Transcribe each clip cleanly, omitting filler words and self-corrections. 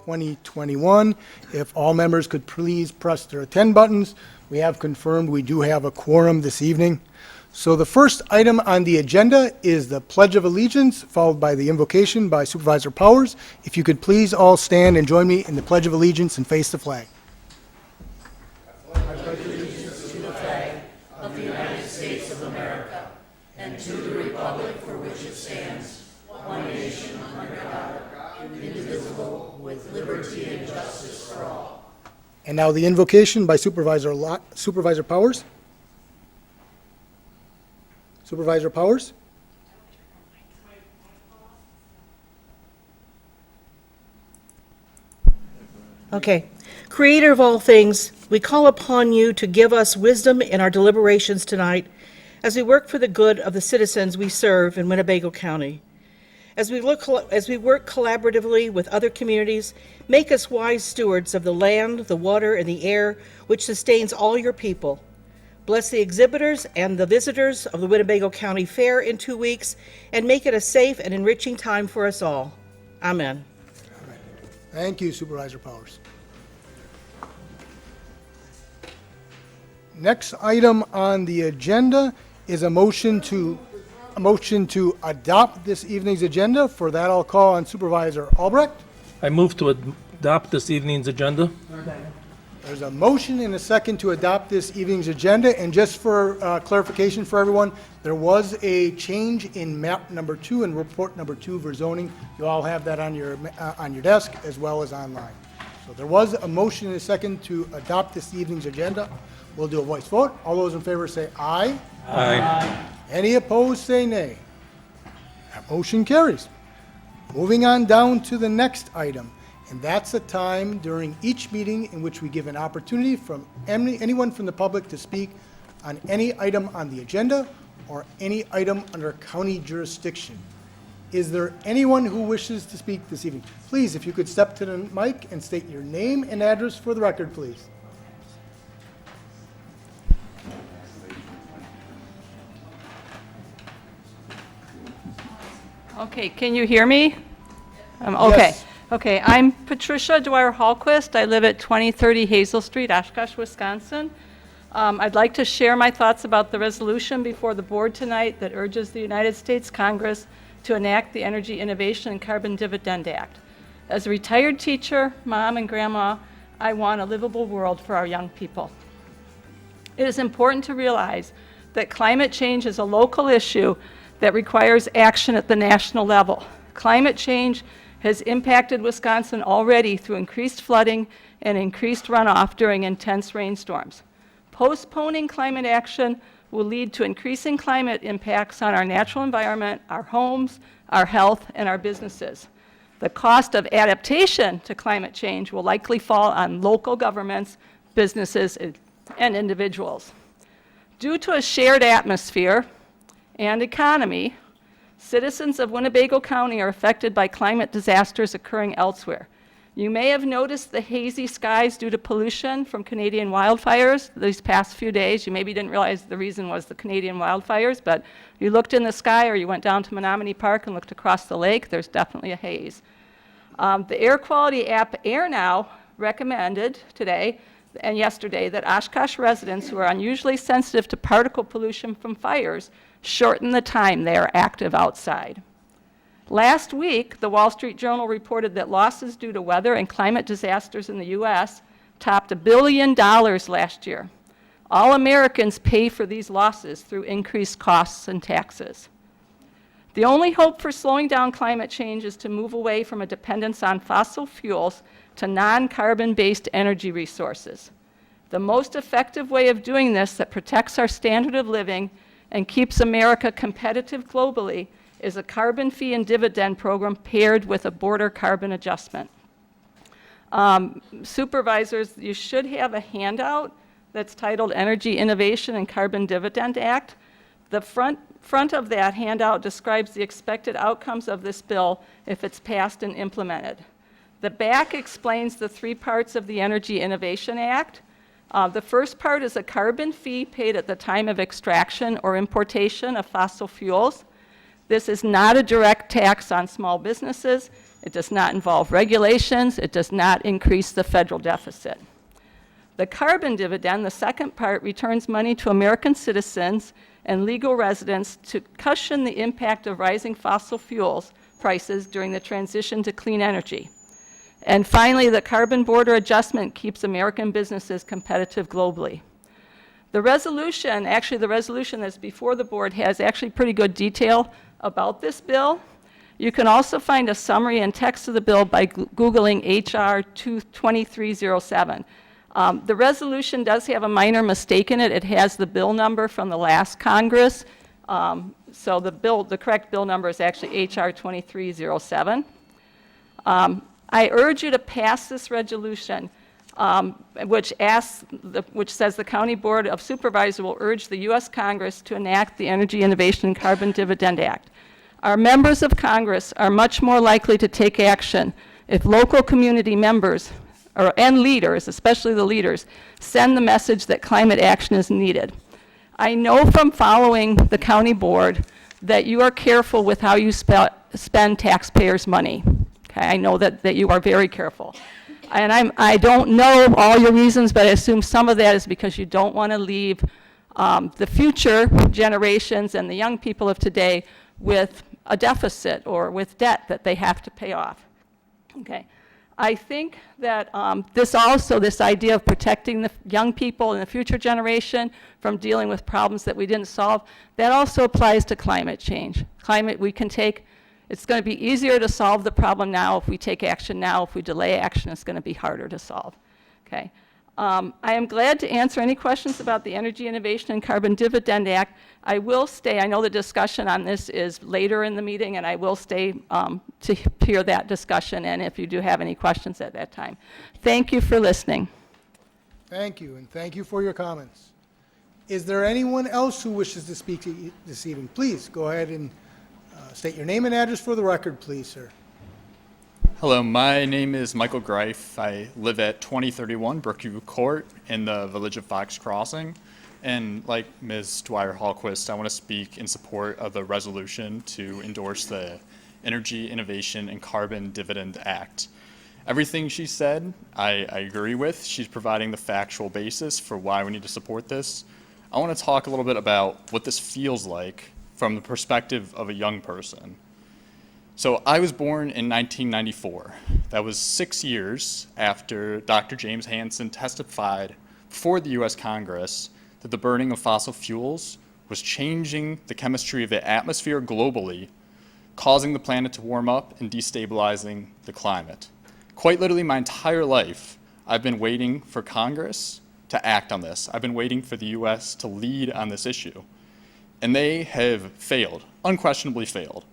2021. If all members could please press their attend buttons. We have confirmed we do have a quorum this evening. So the first item on the agenda is the Pledge of Allegiance, followed by the invocation by Supervisor Powers. If you could please all stand and join me in the Pledge of Allegiance and face the flag. I pledge allegiance to the flag of the United States of America and to the republic for which it stands, one nation under God, indivisible, with liberty and justice for all. And now the invocation by Supervisor Powers. Supervisor Powers? Okay. Creator of all things, we call upon you to give us wisdom in our deliberations tonight as we work for the good of the citizens we serve in Winnebago County. As we work collaboratively with other communities, make us wise stewards of the land, the water, and the air which sustains all your people. Bless the exhibitors and the visitors of the Winnebago County Fair in 2 weeks, and make it a safe and enriching time for us all. Amen. Thank you, Supervisor Powers. Next item on the agenda is a motion to adopt this evening's agenda. For that, I'll call on Supervisor Albrecht. I move to adopt this evening's agenda. There's a motion and a second to adopt this evening's agenda, and just for clarification for everyone, there was a change in map number 2 and report number 2 for zoning. You all have that on your desk as well as online. So there was a motion and a second to adopt this evening's agenda. We'll do a voice vote. All those in favor say aye. Aye. Any opposed say nay. That motion carries. Moving on down to the next item. And that's a time during each meeting in which we give an opportunity from anyone from the public to speak on any item on the agenda or any item under county jurisdiction. Is there anyone who wishes to speak this evening? Please, if you could step to the mic and state your name and address for the record, please. Okay, can you hear me? Okay. Yes. Okay, I'm Patricia Dwyer-Hallquist. I live at 2030 Hazel Street, Oshkosh, Wisconsin. I'd like to share my thoughts about the resolution before the board tonight that urges the United States Congress to enact the Energy Innovation and Carbon Dividend Act. As a retired teacher, mom, and grandma, I want a livable world for our young people. It is important to realize that climate change is a local issue that requires action at the national level. Climate change has impacted Wisconsin already through increased flooding and increased runoff during intense rainstorms. Postponing climate action will lead to increasing climate impacts on our natural environment, our homes, our health, and our businesses. The cost of adaptation to climate change will likely fall on local governments, businesses, and individuals. Due to a shared atmosphere and economy, citizens of Winnebago County are affected by climate disasters occurring elsewhere. You may have noticed the hazy skies due to pollution from Canadian wildfires these past few days. You maybe didn't realize the reason was the Canadian wildfires, but you looked in the sky or you went down to Menominee Park and looked across the lake, there's definitely a haze. The air quality app Air Now recommended today and yesterday that Oshkosh residents who are unusually sensitive to particle pollution from fires shorten the time they are active outside. Last week, the Wall Street Journal reported that losses due to weather and climate disasters in the U.S. topped $1 billion last year. All Americans pay for these losses through increased costs and taxes. The only hope for slowing down climate change is to move away from a dependence on fossil fuels to non-carbon-based energy resources. The most effective way of doing this that protects our standard of living and keeps America competitive globally is a carbon fee and dividend program paired with a border carbon adjustment. Supervisors, you should have a handout that's titled Energy Innovation and Carbon Dividend Act. The front of that handout describes the expected outcomes of this bill if it's passed and implemented. The back explains the 3 parts of the Energy Innovation Act. The first part is a carbon fee paid at the time of extraction or importation of fossil fuels. This is not a direct tax on small businesses. It does not involve regulations. It does not increase the federal deficit. The carbon dividend, the second part, returns money to American citizens and legal residents to cushion the impact of rising fossil fuels prices during the transition to clean energy. And finally, the carbon border adjustment keeps American businesses competitive globally. The resolution that's before the board has actually pretty good detail about this bill. You can also find a summary and text of the bill by Googling HR 2307. The resolution does have a minor mistake in it. It has the bill number from the last Congress. So the correct bill number is actually HR 2307. I urge you to pass this resolution, which says the County Board of Supervisors will urge the U.S. Congress to enact the Energy Innovation and Carbon Dividend Act. Our members of Congress are much more likely to take action if local community members and leaders, especially the leaders, send the message that climate action is needed. I know from following the county board that you are careful with how you spend taxpayers' money. Okay, I know that you are very careful. And I don't know all your reasons, but I assume some of that is because you don't want to leave the future generations and the young people of today with a deficit or with debt that they have to pay off. Okay. I think that this idea of protecting the young people and the future generation from dealing with problems that we didn't solve, that also applies to climate change. It's going to be easier to solve the problem now if we take action now. If we delay action, it's going to be harder to solve. Okay. I am glad to answer any questions about the Energy Innovation and Carbon Dividend Act. I will stay. I know the discussion on this is later in the meeting, and I will stay to hear that discussion, and if you do have any questions at that time. Thank you for listening. Thank you, and thank you for your comments. Is there anyone else who wishes to speak this evening? Please go ahead and state your name and address for the record, please, sir. Hello, my name is Michael Greif. I live at 2031 Brookview Court in the village of Fox Crossing. And like Ms. Dwyer-Hallquist, I want to speak in support of the resolution to endorse the Energy Innovation and Carbon Dividend Act. Everything she said, I agree with. She's providing the factual basis for why we need to support this. I want to talk a little bit about what this feels like from the perspective of a young person. So I was born in 1994. That was 6 years after Dr. James Hansen testified before the U.S. Congress that the burning of fossil fuels was changing the chemistry of the atmosphere globally, causing the planet to warm up and destabilizing the climate. Quite literally my entire life, I've been waiting for Congress to act on this. I've been waiting for the U.S. to lead on this issue. And they have failed, unquestionably failed.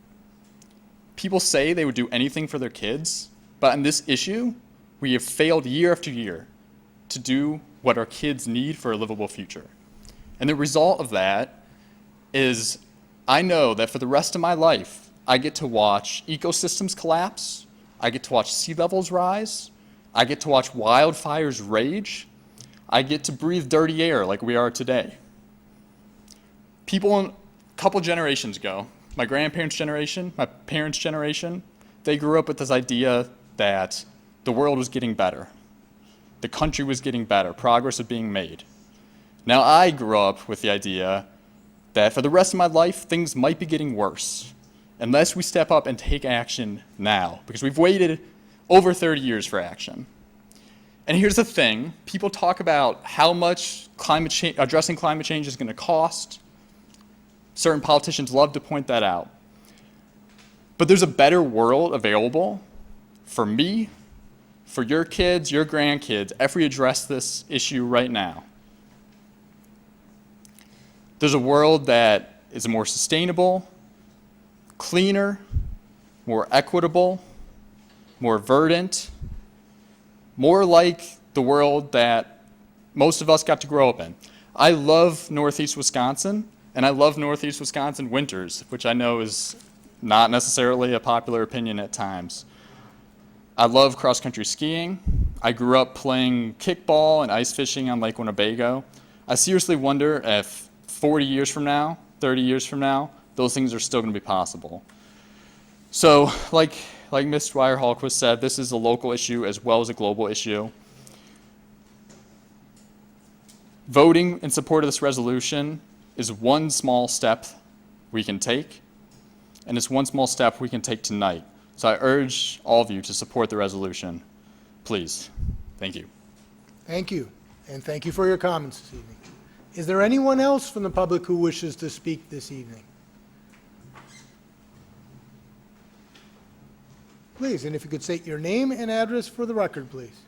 People say they would do anything for their kids, but on this issue, we have failed year after year to do what our kids need for a livable future. And the result of that is I know that for the rest of my life, I get to watch ecosystems collapse, I get to watch sea levels rise, I get to watch wildfires rage, I get to breathe dirty air like we are today. People a couple generations ago, my grandparents' generation, my parents' generation, they grew up with this idea that the world was getting better. The country was getting better. Progress was being made. Now I grew up with the idea that for the rest of my life, things might be getting worse unless we step up and take action now, because we've waited over 30 years for action. And here's the thing. People talk about how much addressing climate change is going to cost. Certain politicians love to point that out. But there's a better world available for me, for your kids, your grandkids, if we address this issue right now. There's a world that is more sustainable, cleaner, more equitable, more verdant, more like the world that most of us got to grow up in. I love Northeast Wisconsin. And I love Northeast Wisconsin winters, which I know is not necessarily a popular opinion at times. I love cross-country skiing. I grew up playing kickball and ice fishing on Lake Winnebago. I seriously wonder if 40 years from now, 30 years from now, those things are still going to be possible. So like like Ms. Dwyer-Hallquist said, this is a local issue as well as a global issue. Voting in support of this resolution is one small step we can take, and it's one small step we can take tonight. So I urge all of you to support the resolution. Please. Thank you. Thank you, and thank you for your comments this evening. Is there anyone else from the public who wishes to speak this evening? Please, and if you could state your name and address for the record, please.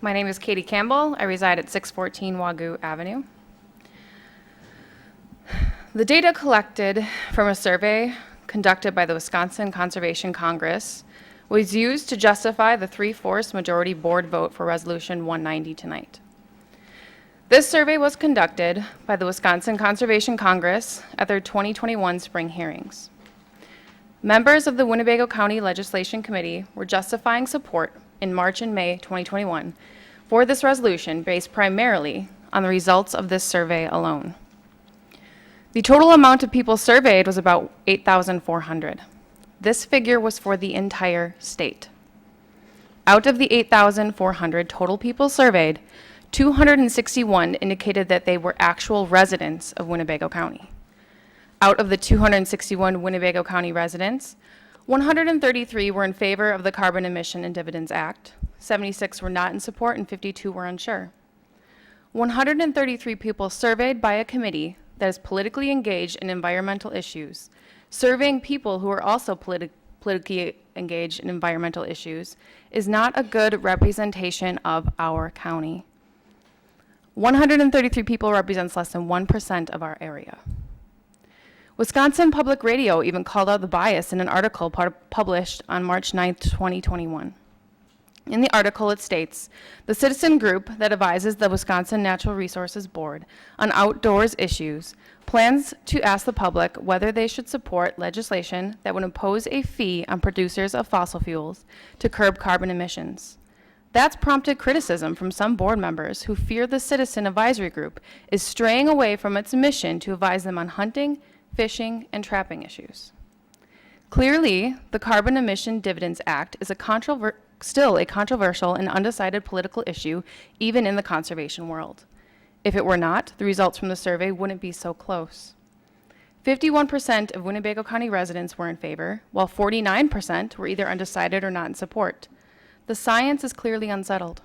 My name is Katie Campbell. I reside at 614 Wagoo Avenue. The data collected from a survey conducted by the Wisconsin Conservation Congress was used to justify the 3/4 majority board vote for Resolution 190 tonight. This survey was conducted by the Wisconsin Conservation Congress at their 2021 spring hearings. Members of the Winnebago County Legislation Committee were justifying support in March and May 2021 for this resolution based primarily on the results of this survey alone. The total amount of people surveyed was about 8,400. This figure was for the entire state. Out of the 8,400 total people surveyed, 261 indicated that they were actual residents of Winnebago County. Out of the 261 Winnebago County residents, 133 were in favor of the Carbon Emission and Dividends Act, 76 were not in support, and 52 were unsure. 133 people surveyed by a committee that is politically engaged in environmental issues, surveying people who are also politically engaged in environmental issues, is not a good representation of our county. 133 people represents less than 1% of our area. Wisconsin Public Radio even called out the bias in an article published on March 9th, 2021. In the article, it states, the citizen group that advises the Wisconsin Natural Resources Board on outdoors issues plans to ask the public whether they should support legislation that would impose a fee on producers of fossil fuels to curb carbon emissions. That's prompted criticism from some board members who fear the citizen advisory group is straying away from its mission to advise them on hunting, fishing, and trapping issues. Clearly, the Carbon Emission Dividends Act is still a controversial and undecided political issue, even in the conservation world. If it were not, the results from the survey wouldn't be so close. 51% of Winnebago County residents were in favor, while 49% were either undecided or not in support. The science is clearly unsettled.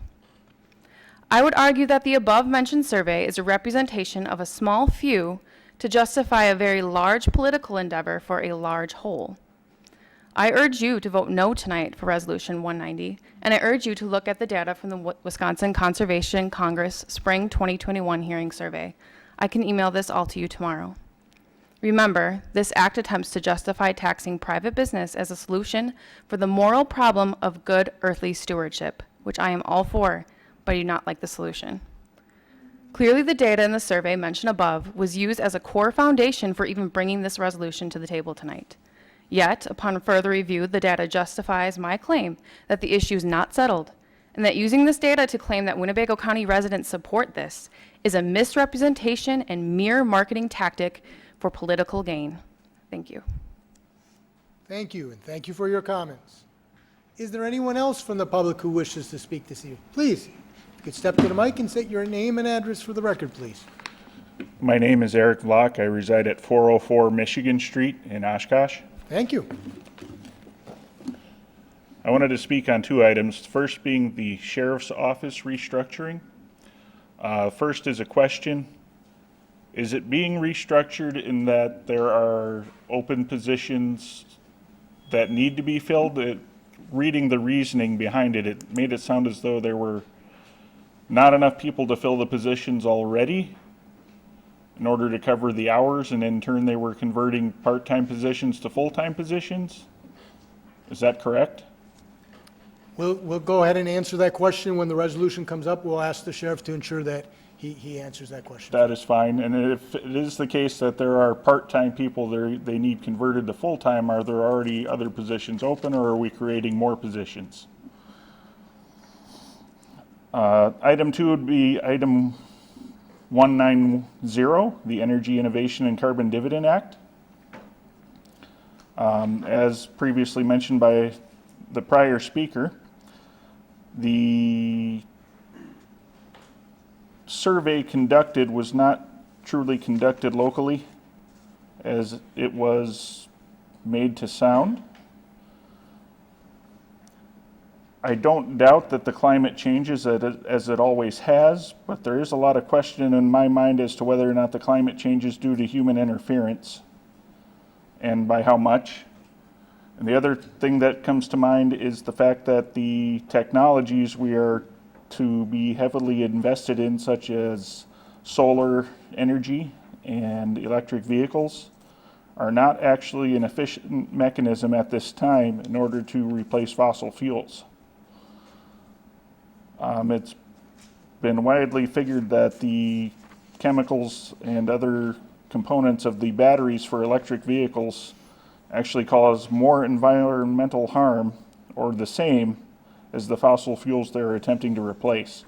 I would argue that the above-mentioned survey is a representation of a small few to justify a very large political endeavor for a large whole. I urge you to vote no tonight for Resolution 190, and I urge you to look at the data from the Wisconsin Conservation Congress Spring 2021 hearing survey. I can email this all to you tomorrow. Remember, this act attempts to justify taxing private business as a solution for the moral problem of good earthly stewardship, which I am all for, but I do not like the solution. Clearly, the data in the survey mentioned above was used as a core foundation for even bringing this resolution to the table tonight. Yet, upon further review, the data justifies my claim that the issue is not settled, and that using this data to claim that Winnebago County residents support this is a misrepresentation and mere marketing tactic for political gain. Thank you. Thank you, and thank you for your comments. Is there anyone else from the public who wishes to speak this evening? Please, if you could step to the mic and state your name and address for the record, please. My name is Eric Vlock. I reside at 404 Michigan Street in Oshkosh. Thank you. I wanted to speak on two items. First being the Sheriff's Office restructuring. First is a question. Is it being restructured in that there are open positions that need to be filled? Reading the reasoning behind it, it made it sound as though there were not enough people to fill the positions already in order to cover the hours, and in turn they were converting part-time positions to full-time positions. Is that correct? We'll go ahead and answer that question when the resolution comes up. We'll ask the sheriff to ensure that he answers that question. That is fine. And if it is the case that there are part-time people they need converted to full-time, are there already other positions open, or are we creating more positions? Item two would be item 190, the Energy Innovation and Carbon Dividend Act. As previously mentioned by the prior speaker, the survey conducted was not truly conducted locally as it was made to sound. I don't doubt that the climate changes as it always has, but there is a lot of question in my mind as to whether or not the climate change is due to human interference and by how much. And the other thing that comes to mind is the fact that the technologies we are to be heavily invested in, such as solar energy and electric vehicles, are not actually an efficient mechanism at this time in order to replace fossil fuels. It's been widely figured that the chemicals and other components of the batteries for electric vehicles actually cause more environmental harm, or the same, as the fossil fuels they're attempting to replace.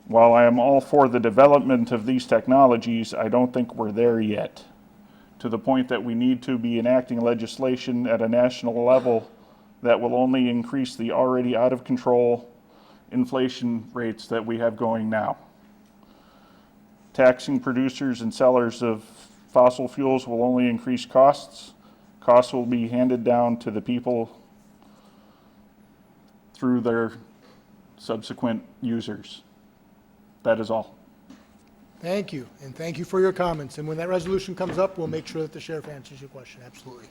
While I am all for the development of these technologies, I don't think we're there yet, to the point that we need to be enacting legislation at a national level that will only increase the already out of control inflation rates that we have going now. Taxing producers and sellers of fossil fuels will only increase costs. Costs will be handed down to the people through their subsequent users. That is all. Thank you, and thank you for your comments. And when that resolution comes up, we'll make sure that the sheriff answers your question, absolutely.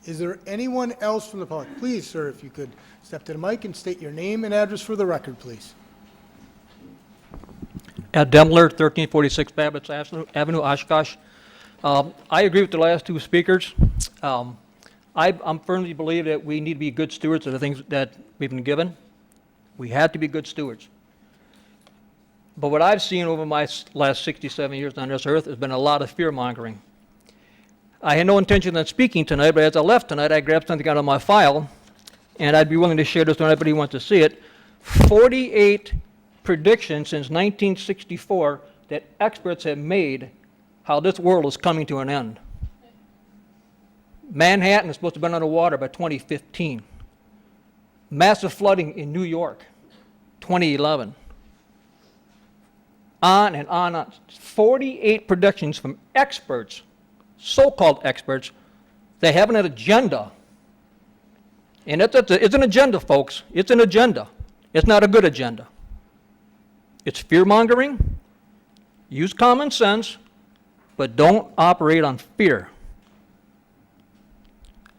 Is there anyone else from the public? Please, sir, if you could step to the mic and state your name and address for the record, please. Ed Demler, 1346 Babbitts Avenue, Oshkosh. I agree with the last two speakers. I firmly believe that we need to be good stewards of the things that we've been given. We have to be good stewards. But what I've seen over my last 67 years on this earth has been a lot of fear-mongering. I had no intention of speaking tonight, but as I left tonight, I grabbed something out of my file, and I'd be willing to share this with anybody who wants to see it. 48 predictions since 1964 that experts have made how this world is coming to an end. Manhattan is supposed to be underwater by 2015. Massive flooding in New York, 2011. On and on and on. 48 predictions from experts, so-called experts, they have an agenda. And it's an agenda, folks. It's an agenda. It's not a good agenda. It's fear-mongering. Use common sense, but don't operate on fear.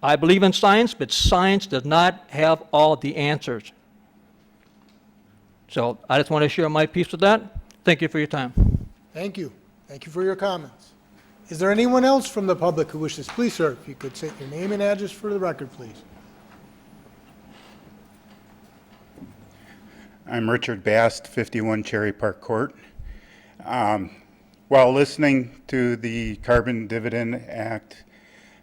I believe in science, but science does not have all the answers. So I just want to share my piece with that. Thank you for your time. Thank you. Thank you for your comments. Is there anyone else from the public who wishes? Please, sir, if you could state your name and address for the record, please. I'm Richard Bast, 51 Cherry Park Court. While listening to the Carbon Dividend Act,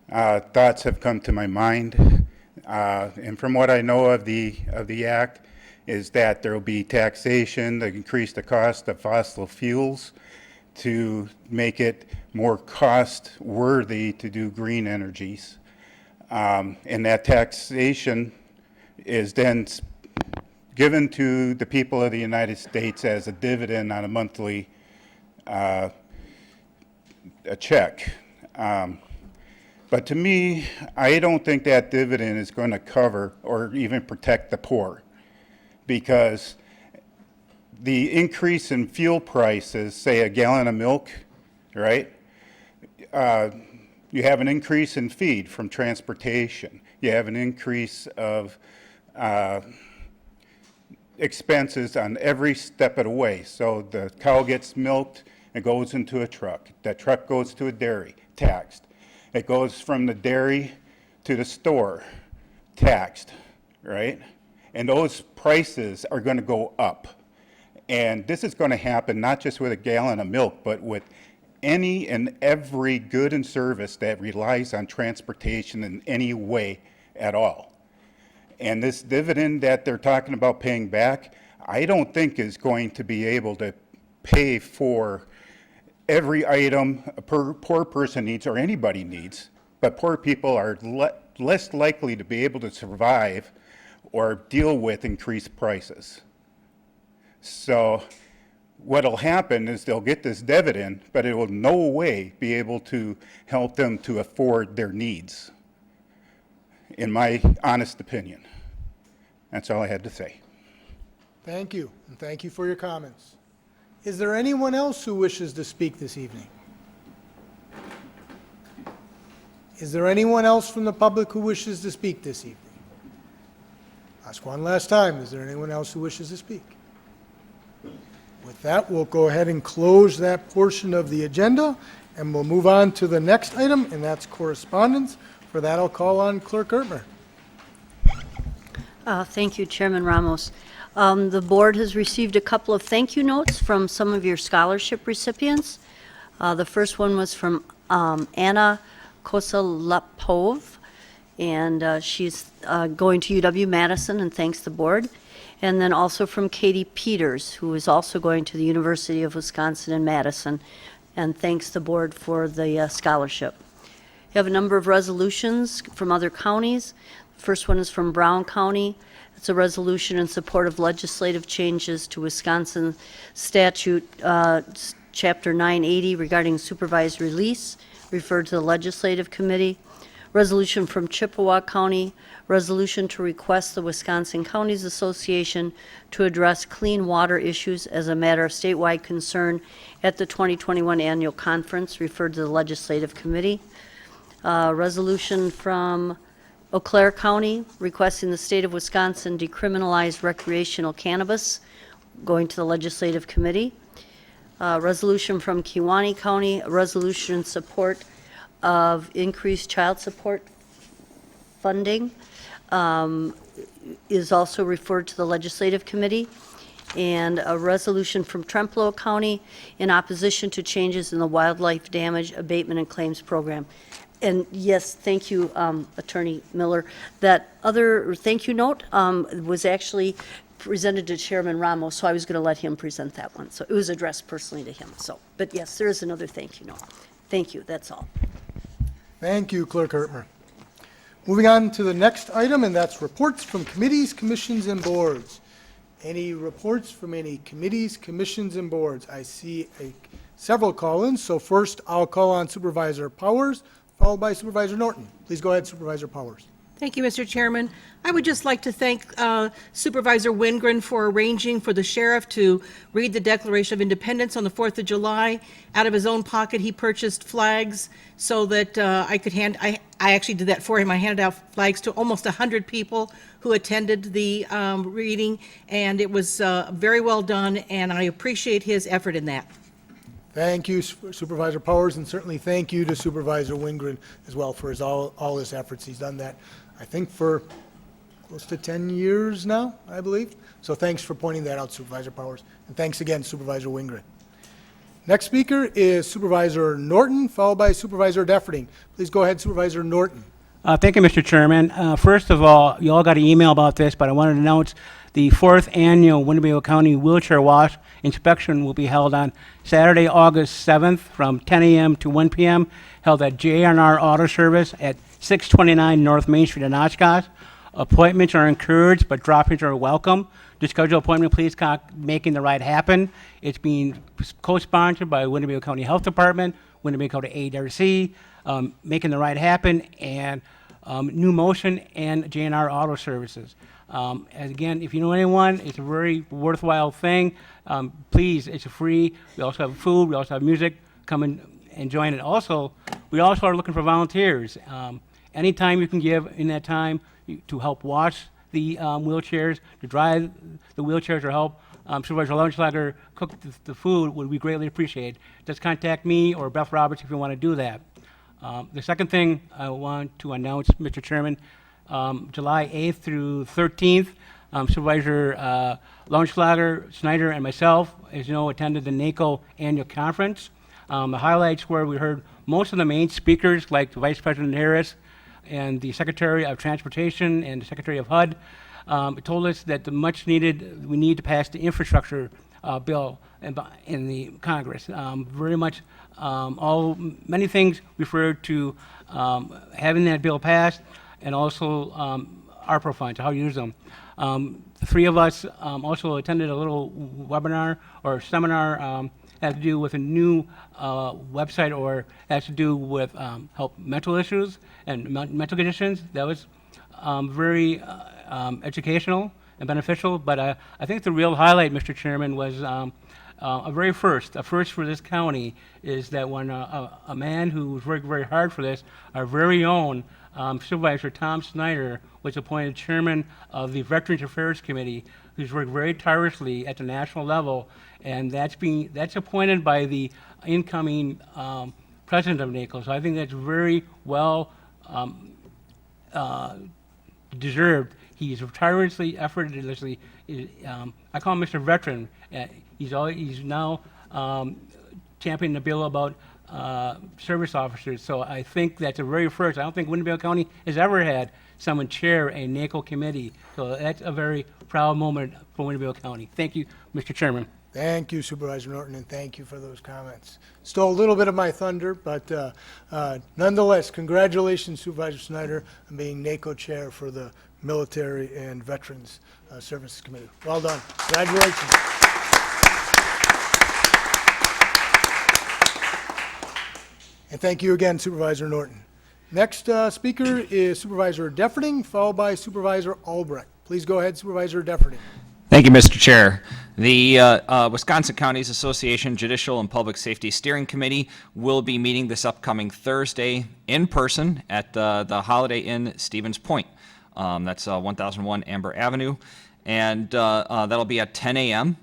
thoughts have come to my mind. And from what I know of the act, is that there will be taxation to increase the cost of fossil fuels to make it more cost worthy to do green energies. And that taxation is then given to the people of the United States as a dividend on a monthly a check. But to me, I don't think that dividend is going to cover or even protect the poor, because the increase in fuel prices, say a gallon of milk, right? You have an increase in feed from transportation. You have an increase of expenses on every step of the way. So the cow gets milked, it goes into a truck. That truck goes to a dairy, taxed. It goes from the dairy to the store, taxed, right? And those prices are going to go up. And this is going to happen not just with a gallon of milk, but with any and every good and service that relies on transportation in any way at all. And this dividend that they're talking about paying back, I don't think is going to be able to pay for every item a poor person needs or anybody needs, but poor people are less likely to be able to survive or deal with increased prices. So what'll happen is they'll get this dividend, but it will in no way be able to help them to afford their needs, in my honest opinion. That's all I had to say. Thank you, and thank you for your comments. Is there anyone else who wishes to speak this evening? Is there anyone else from the public who wishes to speak this evening? Ask one last time, is there anyone else who wishes to speak? With that, we'll go ahead and close that portion of the agenda, and we'll move on to the next item, and that's correspondence. For that, I'll call on Clerk Ertmer. Thank you, Chairman Ramos. The board has received a couple of thank you notes from some of your scholarship recipients. The first one was from Anna Kosalapov, and she's going to UW-Madison and thanks the board. And then also from Katie Peters, who is also going to the University of Wisconsin in Madison, and thanks the board for the scholarship. You have a number of resolutions from other counties. The first one is from Brown County. It's a resolution in support of legislative changes to Wisconsin statute, Chapter 980 regarding supervised release, referred to the legislative committee. Resolution from Chippewa County, resolution to request the Wisconsin Counties Association to address clean water issues as a matter of statewide concern at the 2021 annual conference, referred to the legislative committee. Resolution from Eau Claire County requesting the state of Wisconsin decriminalize recreational cannabis, going to the legislative committee. Resolution from Kewaunee County, a resolution in support of increased child support funding, is also referred to the legislative committee. And a resolution from Trempealeau County in opposition to changes in the wildlife damage abatement and claims program. And yes, thank you, Attorney Miller. That other thank you note was actually presented to Chairman Ramos, so I was going to let him present that one. So it was addressed personally to him. So, but yes, there is another thank you note. Thank you, that's all. Thank you, Clerk Ertmer. Moving on to the next item, and that's reports from committees, commissions, and boards. Any reports from any committees, commissions, and boards? I see several call-ins, so first I'll call on Supervisor Powers, followed by Supervisor Norton. Please go ahead, Supervisor Powers. Thank you, Mr. Chairman. I would just like to thank Supervisor Wingren for arranging for the sheriff to read the Declaration of Independence on the 4th of July. Out of his own pocket, he purchased flags so that I could I actually did that for him. I handed out flags to almost 100 people who attended the reading, and it was very well done, and I appreciate his effort in that. Thank you, Supervisor Powers, and certainly thank you to Supervisor Wingren as well for all his efforts. He's done that, I think, for close to 10 years now, I believe. So thanks for pointing that out, Supervisor Powers. And thanks again, Supervisor Wingren. Next speaker is Supervisor Norton, followed by Supervisor Defferting. Please go ahead, Supervisor Norton. Thank you, Mr. Chairman. First of all, you all got an email about this, but I wanted to announce the 4th annual Winnebago County Wheelchair Wash Inspection will be held on Saturday, August 7th from 10 a.m. to 1 p.m., held at J&R Auto Service at 629 North Main Street in Oshkosh. Appointments are encouraged, but drop-ins are welcome. To schedule an appointment, please contact Making the Ride Happen. It's being co-sponsored by Winnebago County Health Department, Winnebago County ARC, Making the Ride Happen, and New Motion and J&R Auto Services. And again, if you know anyone, it's a very worthwhile thing. Please, it's free. We also have food. We also have music. Come and join it. Also, we also are looking for volunteers. Anytime you can give in that time to help wash the wheelchairs, to drive the wheelchairs, or help Supervisor Lunchlager cook the food would be greatly appreciated. Just contact me or Beth Roberts if you want to do that. The second thing I want to announce, Mr. Chairman, July 8th through 13th, Supervisor Lunchlager, Snyder, and myself, as you know, attended the NACO annual conference. The highlights were we heard most of the main speakers, like Vice President Harris and the Secretary of Transportation and the Secretary of HUD, told us that we need to pass the infrastructure bill in the Congress. Very much, many things refer to having that bill passed, and also ARPA funds, how to use them. The three of us also attended a little webinar or seminar has to do with a new website, or has to do with help mental issues and mental conditions. That was very educational and beneficial. But I think the real highlight, Mr. Chairman, was a first for this county, is that when a man who's worked very hard for this, our very own Supervisor Tom Snyder, was appointed chairman of the Veterans Affairs Committee, who's worked very tirelessly at the national level, and that's appointed by the incoming president of NACO. So I think that's very well deserved. He's tirelessly, effortlessly. I call him Mr. Veteran. He's now championing the bill about service officers. So I think that's a very first. I don't think Winnebago County has ever had someone chair a NACO committee. So that's a very proud moment for Winnebago County. Thank you, Mr. Chairman. Thank you, Supervisor Norton, and thank you for those comments. Stole a little bit of my thunder, but nonetheless, congratulations, Supervisor Snyder, on being NACO chair for the Military and Veterans Services Committee. Well done. Congratulations. And thank you again, Supervisor Norton. Next speaker is Supervisor Defferting, followed by Supervisor Albrecht. Please go ahead, Supervisor Defferting. Thank you, Mr. Chair. The Wisconsin Counties Association Judicial and Public Safety Steering Committee will be meeting this upcoming Thursday in person at the Holiday Inn Stevens Point. That's 1001 Amber Avenue, and that'll be at 10 a.m.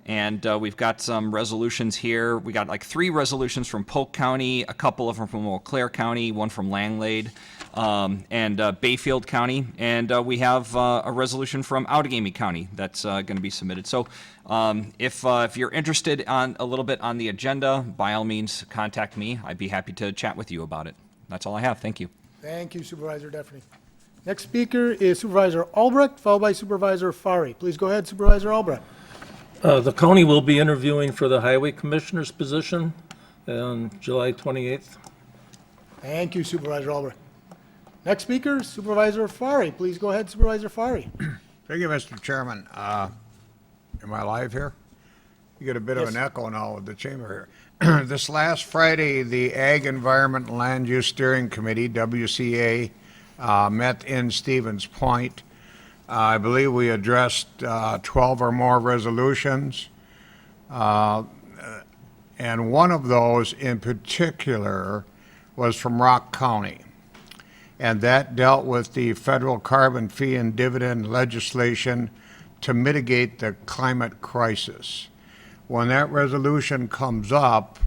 And we've got some resolutions here. We got like 3 resolutions from Polk County, a couple of them from Eau Claire County, one from Langlade, and Bayfield County. And we have a resolution from Outagamie County that's going to be submitted. So if you're interested on a little bit on the agenda, by all means, contact me. I'd be happy to chat with you about it. That's all I have. Thank you. Thank you, Supervisor Defferting. Next speaker is Supervisor Albrecht, followed by Supervisor Fari. Please go ahead, Supervisor Albrecht. The county will be interviewing for the highway commissioner's position on July 28th. Thank you, Supervisor Albrecht. Next speaker, Supervisor Fari. Please go ahead, Supervisor Fari. Thank you, Mr. Chairman. Am I live here? You get a bit of an echo now with the chamber here. This last Friday, the Ag, Environment, and Land Use Steering Committee, WCA, met in Stevens Point. I believe we addressed 12 or more resolutions. And one of those in particular was from Rock County. And that dealt with the federal carbon fee and dividend legislation to mitigate the climate crisis. When that resolution comes up,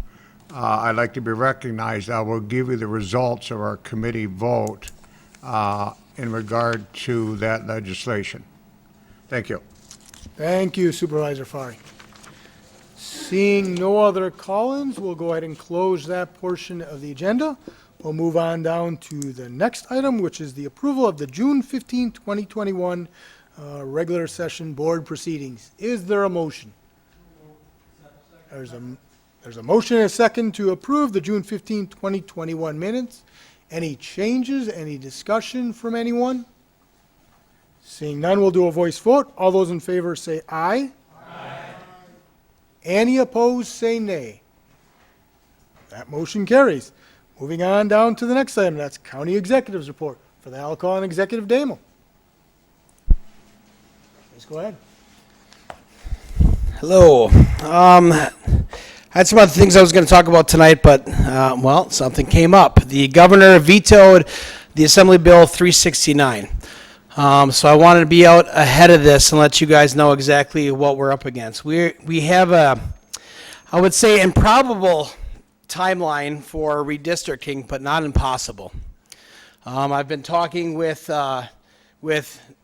I'd like to be recognized. I will give you the results of our committee vote in regard to that legislation. Thank you. Thank you, Supervisor Fari. Seeing no other call-ins, we'll go ahead and close that portion of the agenda. We'll move on down to the next item, which is the approval of the June 15, 2021 regular session board proceedings. Is there a motion? There's a motion and a second to approve the June 15, 2021 minutes. Any changes, any discussion from anyone? Seeing none, we'll do a voice vote. All those in favor say aye. Aye. Any opposed, say nay. That motion carries. Moving on down to the next item, that's County Executive's Report for the Alcohol and Executive Demo. Please go ahead. Hello. I had some other things I was going to talk about tonight, but, well, something came up. The governor vetoed the Assembly Bill 369. So I wanted to be out ahead of this and let you guys know exactly what we're up against. We have a, I would say, improbable timeline for redistricting, but not impossible. I've been talking with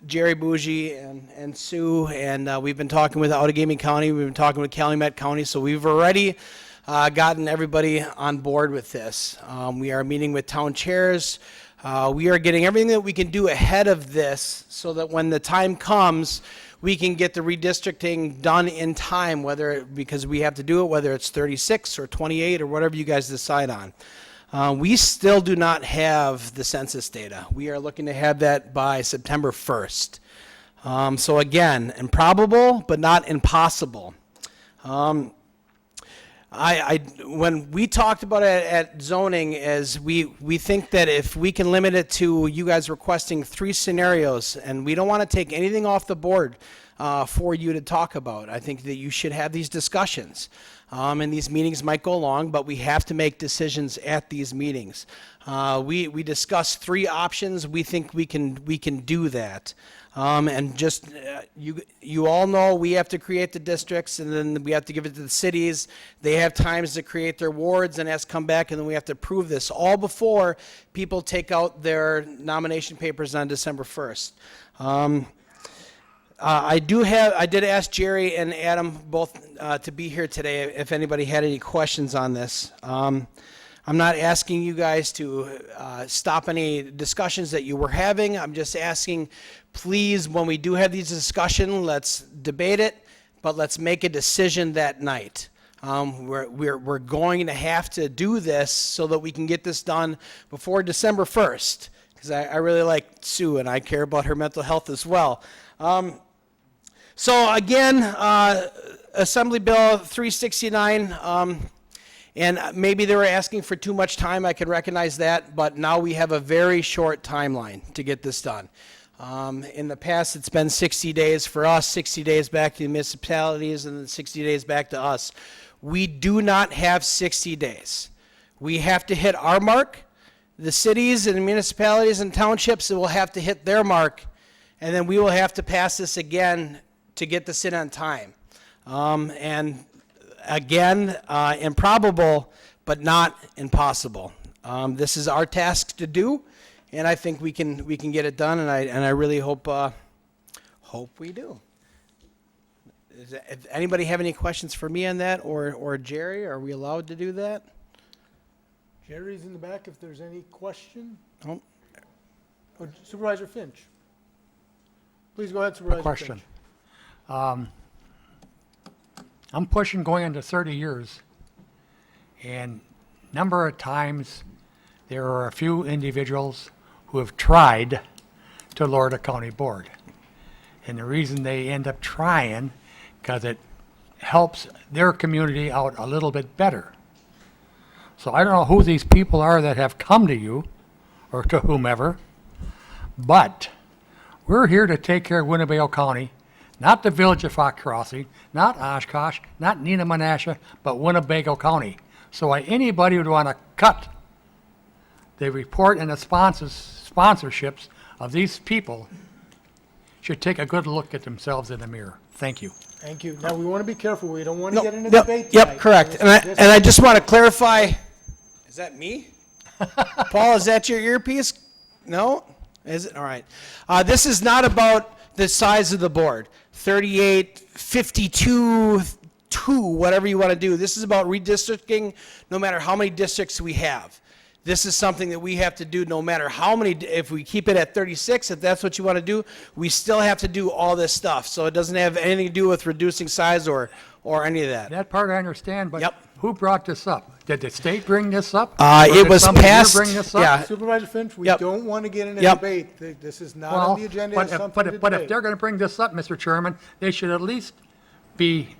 Jerry Bougie and Sue, and we've been talking with Outagamie County, we've been talking with Calumet County, so we've already gotten everybody on board with this. We are meeting with town chairs, We are getting everything that we can do ahead of this so that when the time comes, we can get the redistricting done in time, because we have to do it, whether it's 36 or 28 or whatever you guys decide on. We still do not have the census data. We are looking to have that by September 1st. So again, improbable, but not impossible. When we talked about it at zoning, as we think that if we can limit it to you guys requesting 3 scenarios, and we don't want to take anything off the board for you to talk about. I think that you should have these discussions. And these meetings might go long, but we have to make decisions at these meetings. We discussed 3 options. We think we can do that. And just, you all know we have to create the districts, and then we have to give it to the cities. They have times to create their wards, and has to come back, and then we have to approve this, all before people take out their nomination papers on December 1st. I did ask Jerry and Adam both to be here today if anybody had any questions on this. I'm not asking you guys to stop any discussions that you were having. I'm just asking, please, when we do have these discussions, let's debate it, but let's make a decision that night. We're going to have to do this so that we can get this done before December 1st, because I really like Sue and I care about her mental health as well. So again, Assembly Bill 369, and maybe they were asking for too much time, I can recognize that, but now we have a very short timeline to get this done. In the past, it's been 60 days for us, 60 days back to the municipalities, and then 60 days back to us. We do not have 60 days. We have to hit our mark. The cities and municipalities and townships will have to hit their mark, and then we will have to pass this again to get this in on time. And again, improbable, but not impossible. This is our task to do, and I think we can get it done, and I really hope we do. If anybody have any questions for me on that, or Jerry? Are we allowed to do that? Jerry's in the back if there's any question. Oh. Oh, Supervisor Finch. Please go ahead, Supervisor Question. Finch. I'm pushing going into 30 years, and number of times there are a few individuals who have tried to lure the county board. And the reason they end up trying, because it helps their community out a little bit better. So I don't know who these people are that have come to you, or to whomever, but we're here to take care of Winnebago County, not the village of Fox Crossing, not Oshkosh, not Neenah Menasha, but Winnebago County. So anybody would want to cut the report and the sponsorships of these people should take a good look at themselves in the mirror. Thank you. Thank you. Now, we want to be careful. We don't want to No, get into no, debate yep, tonight. correct. And I just want to clarify, is that me? Paul, is that your earpiece? No? Is it? All right. This is not about the size of the board, 38, 52, 2, whatever you want to do. This is about redistricting no matter how many districts we have. This is something that we have to do no matter how many, if we keep it at 36, if that's what you want to do, we still have to do all this stuff. So it doesn't have anything to do with reducing size or any of that. That part I understand, but Yep. who brought this up? Did the state bring this up? It Or did was somebody here passed- bring this up? yeah. Supervisor Finch, we Yep. don't want to get in a Yep. debate. This is not Well, on the agenda. but It's if, something but to if, but if debate. they're going to bring this up, Mr. Chairman, they should at least be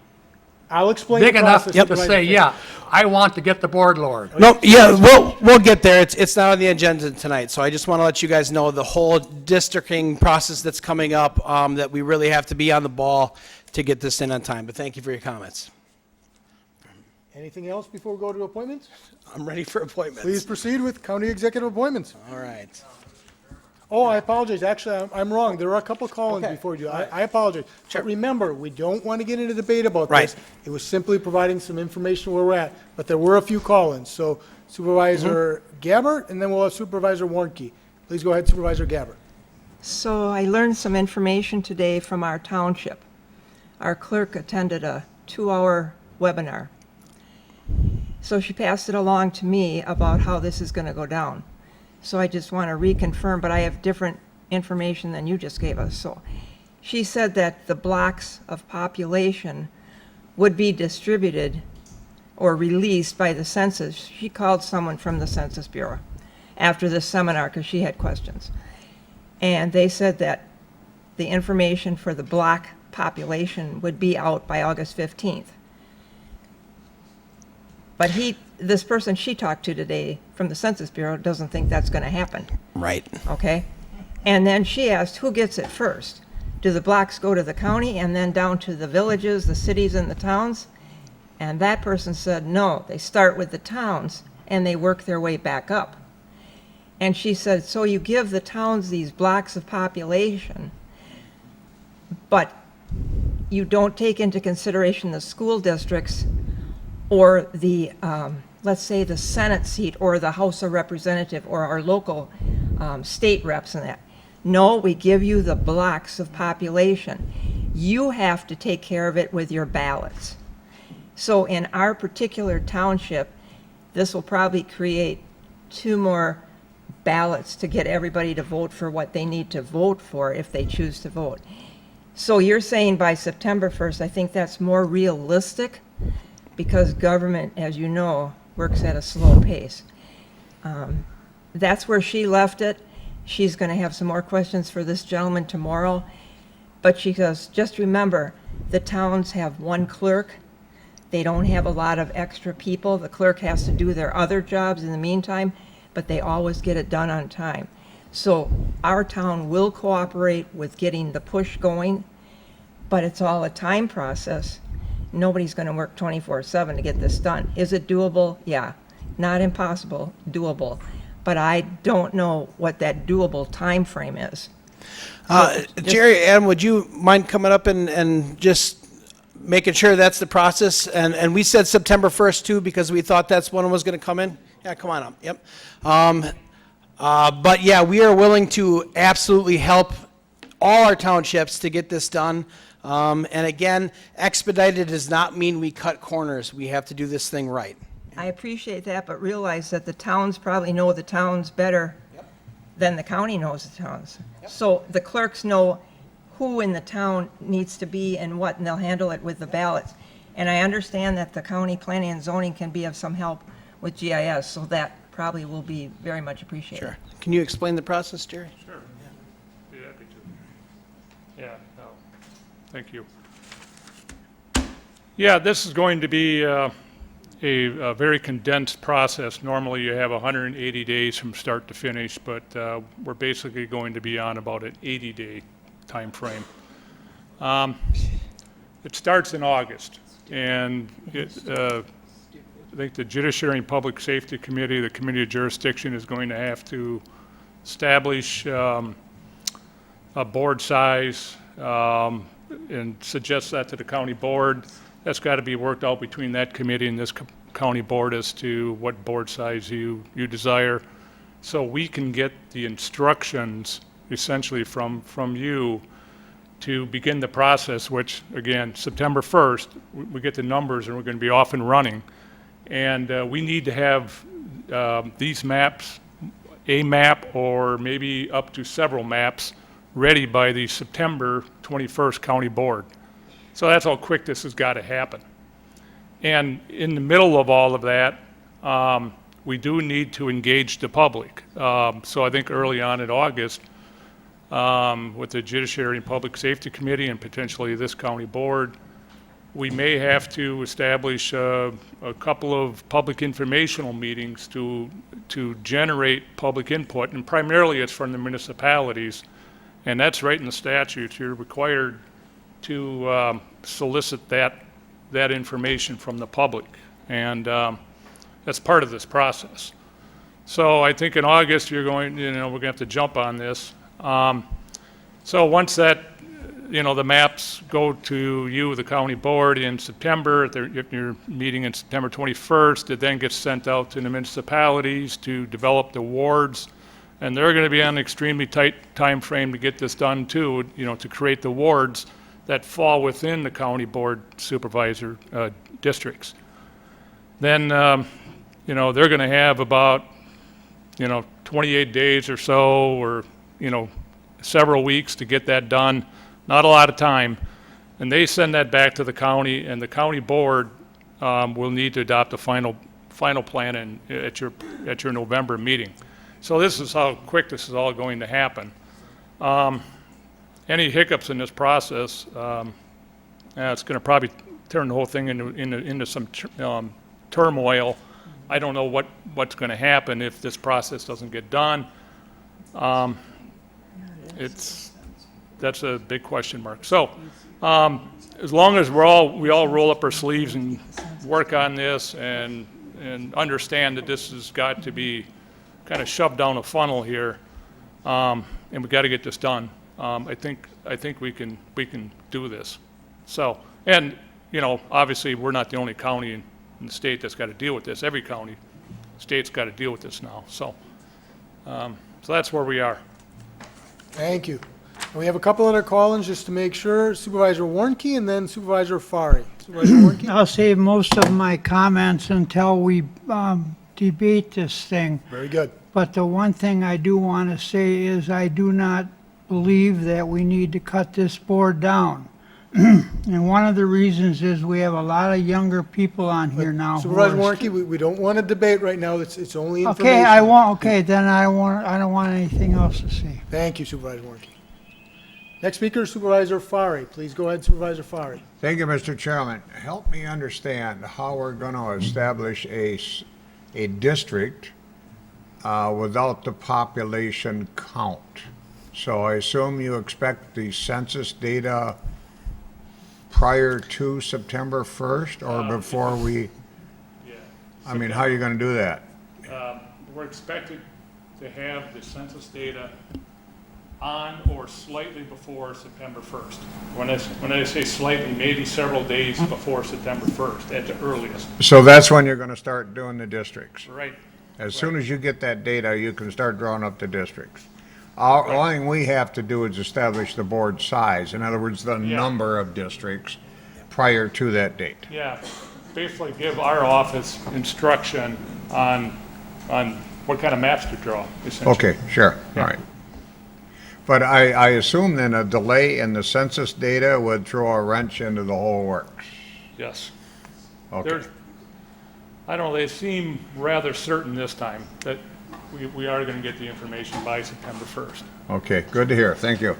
I'll explain big the enough process, to Supervisor say, Finch. yeah, I want to get the board lowered. No, yeah, we'll get there. It's not on the agenda tonight, so I just want to let you guys know the whole districting process that's coming up, that we really have to be on the ball to get this in on time. But thank you for your comments. Anything else before we go to appointments? I'm ready for appointments. Please proceed with county executive appointments. All right. Oh, I apologize. Actually, I'm wrong. There are a couple call-ins Okay. before you. I apologize. Sure. But remember, we don't want to get into debate about Right. this. It was simply providing some information where we're at, but there were a few call-ins. So Supervisor Gabbard, and then we'll have Supervisor Warnke. Please go ahead, Supervisor Gabbard. So I learned some information today from our township. Our clerk attended a 2-hour webinar. So she passed it along to me about how this is going to go down. So I just want to reconfirm, but I have different information than you just gave us. So she said that the blocks of population would be distributed or released by the census. She called someone from the Census Bureau after this seminar because she had questions. And they said that the information for the block population would be out by August 15th. But this person she talked to today from the Census Bureau doesn't think that's going to happen. Right. Okay? And then she asked, who gets it first? Do the blocks go to the county and then down to the villages, the cities, and the towns? And that person said, no, they start with the towns and they work their way back up. And she said, so you give the towns these blocks of population, but you don't take into consideration the school districts or the, let's say, the Senate seat or the House of Representative or our local state reps and that. No, we give you the blocks of population. You have to take care of it with your ballots. So in our particular township, this will probably create 2 more ballots to get everybody to vote for what they need to vote for if they choose to vote. So you're saying by September 1st, I think that's more realistic because government, as you know, works at a slow pace. That's where she left it. She's going to have some more questions for this gentleman tomorrow. But she goes, just remember, the towns have 1 clerk. They don't have a lot of extra people. The clerk has to do their other jobs in the meantime, but they always get it done on time. So our town will cooperate with getting the push going, but it's all a time process. Nobody's going to work 24/7 to get this done. Is it doable? Yeah. Not impossible, doable. But I don't know what that doable time frame is. Jerry, Adam, would you mind coming up and just making sure that's the process? And we said September 1st too because we thought that's when it was going to come in. Yeah, come on up. Yep. But yeah, we are willing to absolutely help all our townships to get this done. And again, expedited does not mean we cut corners. We have to do this thing right. I appreciate that, but realize that the towns probably know the towns better than the county knows the towns. So the clerks know who in the town needs to be and what, and they'll handle it with the ballots. And I understand that the county planning and zoning can be of some help with GIS, so that probably will be very much appreciated. Sure. Can you explain the process, Jerry? Sure. Be happy to. Yeah, no. Thank you. Yeah, this is going to be a very condensed process. Normally you have 180 days from start to finish, but we're basically going to be on about an 80-day time frame. It starts in August, and I think the Judiciary and Public Safety Committee, the Committee of Jurisdiction, is going to have to establish a board size and suggest that to the county board. That's got to be worked out between that committee and this county board as to what board size you desire. So we can get the instructions essentially from you to begin the process, which again, September 1st, we get the numbers and we're going to be off and running. And we need to have these maps, a map or maybe up to several maps, ready by the September 21st county board. So that's how quick this has got to happen. And in the middle of all of that, we do need to engage the public. So I think early on in August, with the Judiciary and Public Safety Committee and potentially this county board, we may have to establish a couple of public informational meetings to generate public input, and primarily it's from the municipalities, and that's right in the statute. You're required to solicit that information from the public, and that's part of this process. So I think in August we're going to have to jump on this. So once that, the maps go to you, the county board, in September, if you're meeting in September 21st, it then gets sent out to the municipalities to develop the wards, and they're going to be on an extremely tight time frame to get this done too, to create the wards that fall within the county board supervisor districts. Then, they're going to have about 28 days or so, or, several weeks to get that done. Not a lot of time. And they send that back to the county, and the county board will need to adopt a final plan at your November meeting. So this is how quick this is all going to happen. Any hiccups in this process, it's going to probably turn the whole thing into some turmoil. I don't know what's going to happen if this process doesn't get done. That's a big question mark. So, as long as we all roll up our sleeves and work on this and understand that this has got to be kind of shoved down a funnel here, and we got to get this done. I think we can do this. So, and obviously we're not the only county in the state that's got to deal with this. Every county, state's got to deal with this now. So, so that's where we are. Thank you. And we have a couple other call-ins just to make sure. Supervisor Warnke and then Supervisor Fari. Supervisor Warnke? I'll save most of my comments until we debate this thing. Very good. But the one thing I do want to say is I do not believe that we need to cut this board down. And one of the reasons is we have a lot of younger people on here now. Supervisor Warnke, we don't want to debate right now. It's only information. Okay, I won't. Okay, then I don't want anything else to say. Thank you, Supervisor Warnke. Next speaker, Supervisor Fari. Please go ahead, Supervisor Fari. Thank you, Mr. Chairman. Help me understand how we're going to establish a district without the population count. So I assume you expect the census data prior to September 1st or before we? Yeah. I mean, how are you going to do that? We're expected to have the census data on or slightly before September 1st. When I say slightly, maybe several days before September 1st at the earliest. So that's when you're going to start doing the districts? Right. As soon as you get that data, you can start drawing up the districts. All thing we have to do is establish the board size, in other words, the number of districts prior to that date. Yeah, basically give our office instruction on what kind of maps to draw, essentially. Okay, sure, all right. But I assume then a delay in the census data would throw a wrench into the whole works? Yes. Okay. I don't know, they seem rather certain this time that we are going to get the information by September 1st. Okay, good to hear, thank you.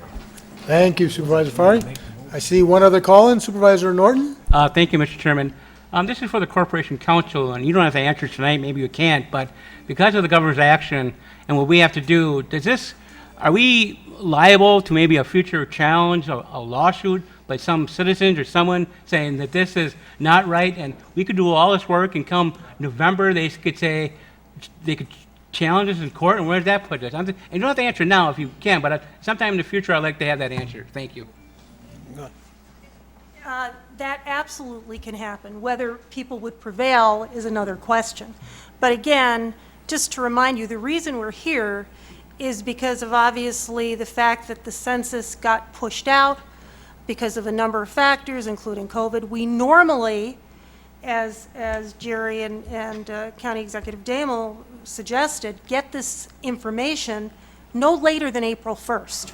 Thank you, Supervisor Fari. I see one other call-in, Supervisor Norton. Thank you, Mr. Chairman. This is for the Corporation Council, and you don't have to answer tonight, maybe you can't, but because of the governor's action and what we have to do, are we liable to maybe a future challenge, a lawsuit by some citizens or someone saying that this is not right, and we could do all this work, and come November, they could say, they could challenge us in court, and where does that put us? And you don't have to answer now if you can, but sometime in the future, I'd like to have that answer. Thank you. That absolutely can happen. Whether people would prevail is another question. But again, just to remind you, the reason we're here is because of obviously the fact that the census got pushed out because of a number of factors, including COVID. We normally, as Jerry and County Executive Damel suggested, get this information no later than April 1st.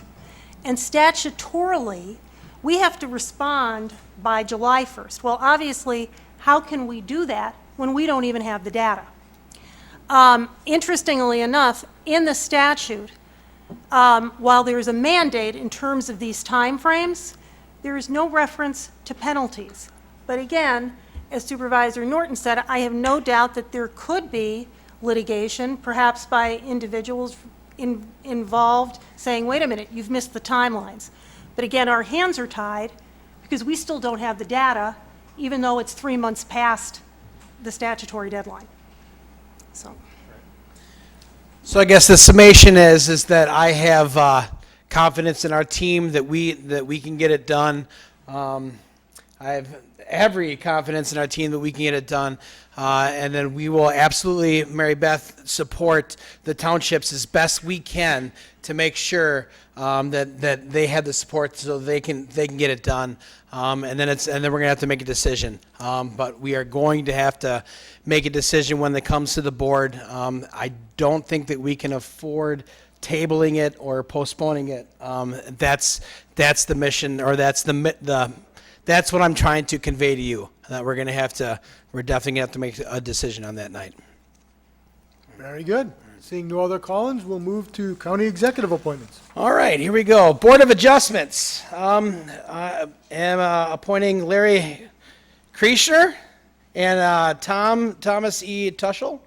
And statutorily, we have to respond by July 1st. Well, obviously, how can we do that when we don't even have the data? Interestingly enough, in the statute, while there's a mandate in terms of these timeframes, there is no reference to penalties. But again, as Supervisor Norton said, I have no doubt that there could be litigation, perhaps by individuals involved saying, wait a minute, you've missed the timelines. But again, our hands are tied because we still don't have the data, even though it's 3 months past the statutory deadline. So I guess the summation is that I have confidence in our team that we can get it done. I have every confidence in our team that we can get it done. And then we will absolutely, Mary Beth, support the townships as best we can to make sure that they have the support so they can get it done. And then we're gonna have to make a decision. But we are going to have to make a decision when it comes to the board. I don't think that we can afford tabling it or postponing it. That's the mission, or that's what I'm trying to convey to you. That we're definitely gonna have to make a decision on that night. Very good. Seeing no other call-ins, we'll move to county executive appointments. All right, here we go. Board of Adjustments. I am appointing Larry Kreischer and Thomas E. Tuschel.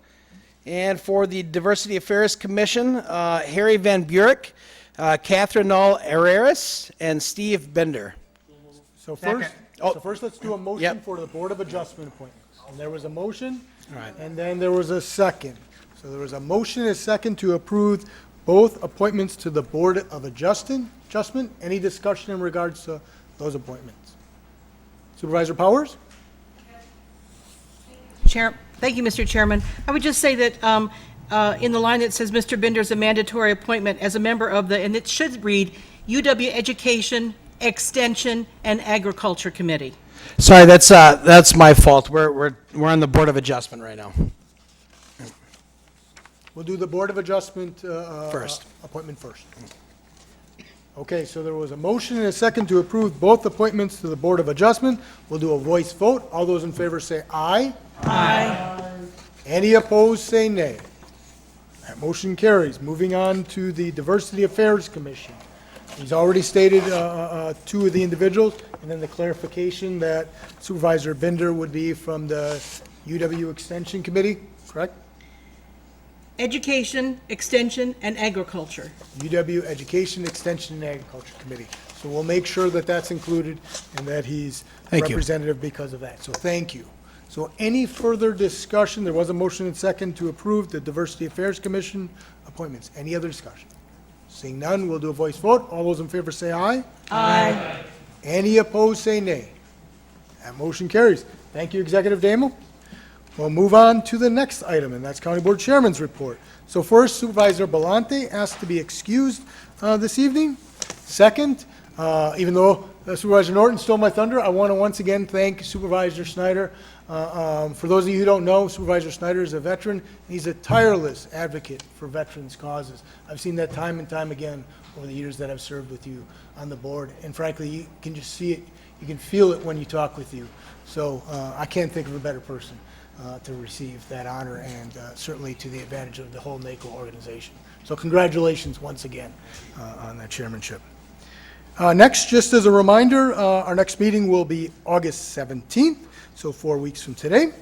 And for the Diversity Affairs Commission, Harry Van Buren, Catherine Null Herreras, and Steve Bender. So first, let's do a motion Yep. for the Board of Adjustment appointments. And there was a motion, All right. and then there was a second. So there was a motion and a second to approve both appointments to the Board of Adjustment. Any discussion in regards to those appointments? Supervisor Powers? Thank you, Mr. Chairman. I would just say that in the line that says Mr. Bender's a mandatory appointment as a member of and it should read UW Education, Extension, and Agriculture Committee. Sorry, that's my fault. We're on the Board of Adjustment right now. We'll do the Board of Adjustment First. Appointment first. Okay, so there was a motion and a second to approve both appointments to the Board of Adjustment. We'll do a voice vote. All those in favor say aye. Aye. Any opposed, say nay. That motion carries. Moving on to the Diversity Affairs Commission. He's already stated two of the individuals, and then the clarification that Supervisor Bender would be from the UW Extension Committee, correct? Education, Extension, and Agriculture. UW Education, Extension, and Agriculture Committee. So we'll make sure that that's included and that he's Thank you. representative because of that. So thank you. So any further discussion? There was a motion and second to approve the Diversity Affairs Commission appointments. Any other discussion? Seeing none, we'll do a voice vote. All those in favor say aye. Aye. Any opposed, say nay. That motion carries. Thank you, Executive Damo. We'll move on to the next item, and that's County Board Chairman's report. So first, Supervisor Belante asked to be excused this evening. Second, even though Supervisor Norton stole my thunder, I want to once again thank Supervisor Snyder. For those of you who don't know, Supervisor Snyder is a veteran. He's a tireless advocate for veterans' causes. I've seen that time and time again over the years that I've served with you on the board. And frankly, you can just see it, you can feel it when you talk with you. So I can't think of a better person to receive that honor, and certainly to the advantage of the whole NACO organization. So congratulations once again on that chairmanship. Next, just as a reminder, our next meeting will be August 17th, so 4 weeks from today.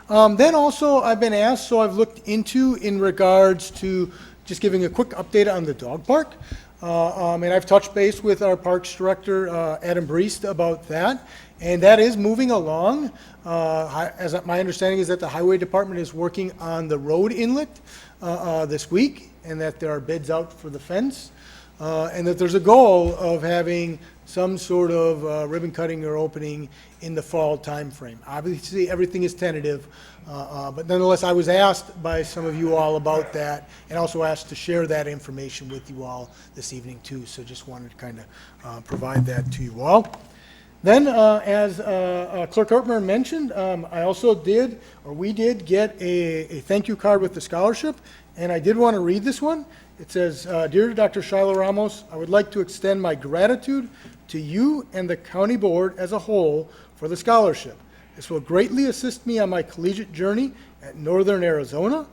Then also, I've been asked, so I've looked into in regards to just giving a quick update on the dog park. And I've touched base with our Parks Director, Adam Briest, about that. And that is moving along. As my understanding is that the Highway Department is working on the road inlet this week, and that there are bids out for the fence, and that there's a goal of having some sort of ribbon cutting or opening in the fall timeframe. Obviously, everything is tentative, but nonetheless, I was asked by some of you all about that, and also asked to share that information with you all this evening too. So just wanted to kind of provide that to you all. Then, as Clerk Hartmer mentioned, I also did, or we did get a thank you card with the scholarship, and I did want to read this one. It says, Dear Dr. Shiloh Ramos, I would like to extend my gratitude to you and the county board as a whole for the scholarship. This will greatly assist me on my collegiate journey at Northern Arizona.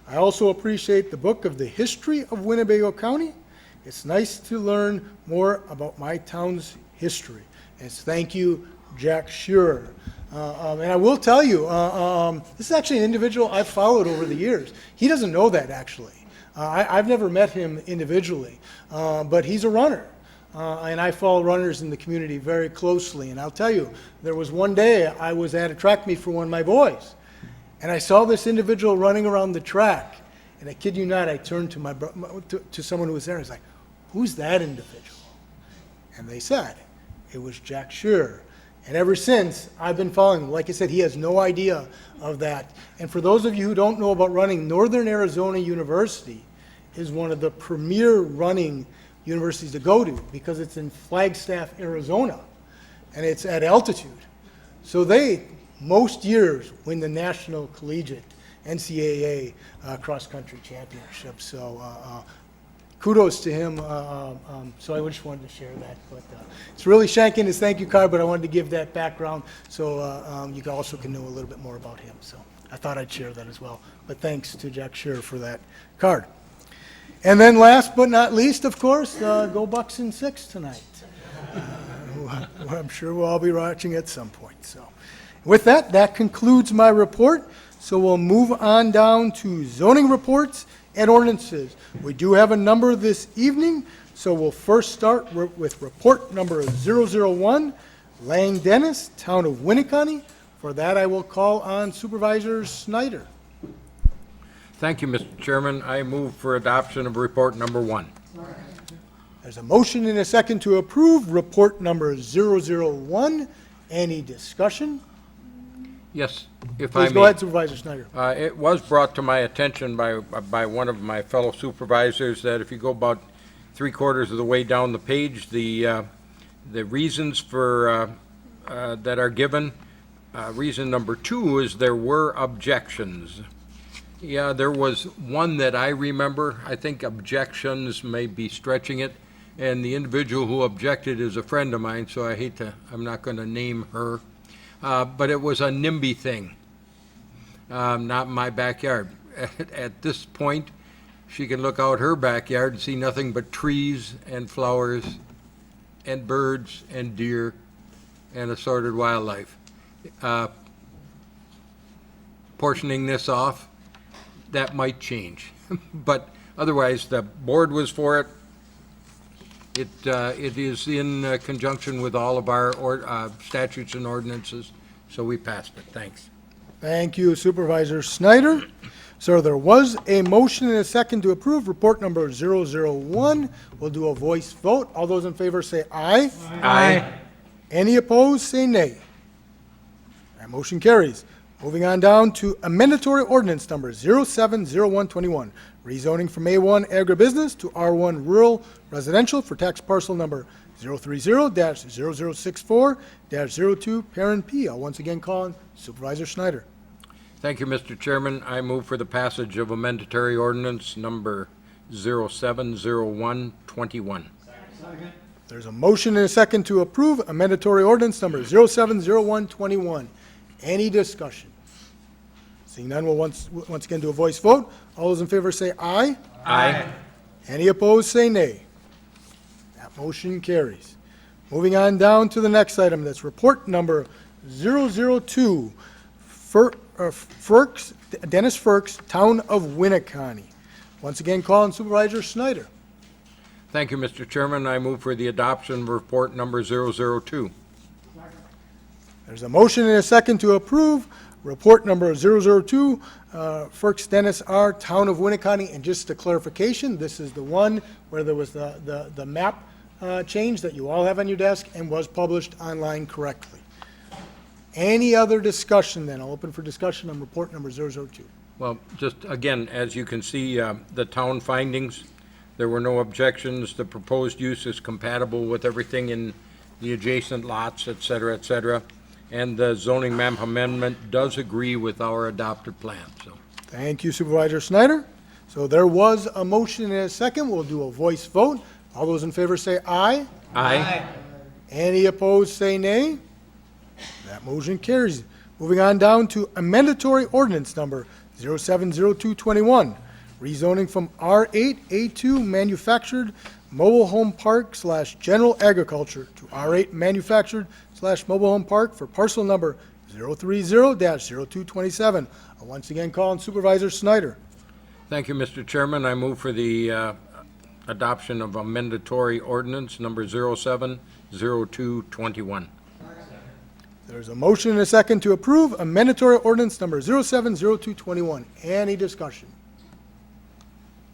I also appreciate the book of the history of Winnebago County. It's nice to learn more about my town's history. It's thank you, Jack Shearer. And I will tell you, this is actually an individual I've followed over the years. He doesn't know that, actually. I've never met him individually, but he's a runner. And I follow runners in the community very closely. And I'll tell you, there was one day I was at a track meet for one of my boys, and I saw this individual running around the track. And I kid you not, I turned to someone who was there and I was like, who's that individual? And they said, it was Jack Shearer. And ever since, I've been following him. Like I said, he has no idea of that. And for those of you who don't know about running, Northern Arizona University is one of the premier running universities to go to because it's in Flagstaff, Arizona, and it's at altitude. So they, most years, win the National Collegiate NCAA cross-country championship. So kudos to him. So I just wanted to share that. But it's really shanking his thank you card, but I wanted to give that background so you also can know a little bit more about him. So I thought I'd share that as well. But thanks to Jack Scherer for that card. And then last but not least, of course, go Bucks in 6 tonight. I'm sure we'll all be watching at some point. So with that, that concludes my report. So we'll move on down to zoning reports and ordinances. We do have a number this evening, so we'll first start with report number 001, Lang Dennis, Town of Winnebago. For that, I will call on Supervisor Snyder. Thank you, Mr. Chairman. I move for adoption of report number 1. There's a motion and a second to approve report number 001. Any discussion? Yes, if I may. Please go ahead, Supervisor Snyder. It was brought to my attention by one of my fellow supervisors that if you go about 3/4 of the way down the page, the reasons for that are given, reason number 2 is there were objections. Yeah, there was one that I remember. I think objections may be stretching it, and the individual who objected is a friend of mine, so I'm not going to name her. But it was a NIMBY thing, not my backyard. At this point, she can look out her backyard and see nothing but trees and flowers and birds and deer and assorted wildlife. Portioning this off, that might change. But otherwise, the board was for it. It is in conjunction with all of our statutes and ordinances, so we passed it. Thanks. Thank you, Supervisor Snyder. So there was a motion and a second to approve report number 001. We'll do a voice vote. All those in favor say aye. Aye. Any opposed, say nay. That motion carries. Moving on down to amendatory ordinance number 070121, rezoning from A1 agribusiness to R1 rural residential for tax parcel number 030-0064-02 parent P. I'll once again call on Supervisor Snyder. Thank you, Mr. Chairman. I move for the passage of amendatory ordinance number 070121. There's a motion and a second to approve amendatory ordinance number 070121. Any discussion? Seeing none, we'll once again do a voice vote. All those in favor say aye. Aye. Any opposed, say nay. That motion carries. Moving on down to the next item, that's report number 002, Dennis Firks, Town of Winnebago. Once again, call on Supervisor Snyder. Thank you, Mr. Chairman. I move for the adoption of report number 002. There's a motion and a second to approve report number 002, Firks Dennis R., Town of Winnebago. And just a clarification, this is the one where there was the map change that you all have on your desk and was published online correctly. Any other discussion then? I'll open for discussion on report number 002. Well, just again, as you can see, the town findings, there were no objections. The proposed use is compatible with everything in the adjacent lots, et cetera, et cetera. And the zoning map amendment does agree with our adopted plan, so. Thank you, Supervisor Snyder. So there was a motion and a second. We'll do a voice vote. All those in favor say aye. Aye. Any opposed, say nay. That motion carries. Moving on down to amendatory ordinance number 070221, rezoning from R8 A2 manufactured mobile home park / general agriculture to R8 manufactured / mobile home park for parcel number 030-0227. I'll once again call on Supervisor Snyder. Thank you, Mr. Chairman. I move for the adoption of amendatory ordinance number 070221. There's a motion and a second to approve amendatory ordinance number 070221. Any discussion?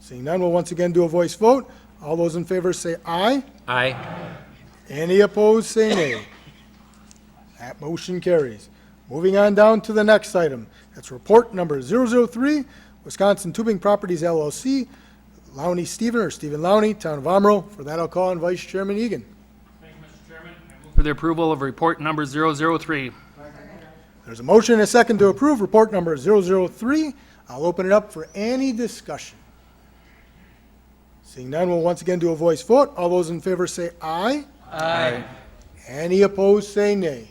Seeing none, we'll once again do a voice vote. All those in favor say aye. Aye. Any opposed, say nay. That motion carries. Moving on down to the next item. That's report number 003, Wisconsin Tubing Properties LLC, Lowney Stephen, or Stephen Lowney, Town of Amro. For that, I'll call on Vice Chairman Egan. Thank you, Mr. Chairman. I move for the approval of report number 003. There's a motion and a second to approve report number 003. I'll open it up for any discussion. Seeing none, we'll once again do a voice vote. All those in favor say aye. Aye. Any opposed say nay.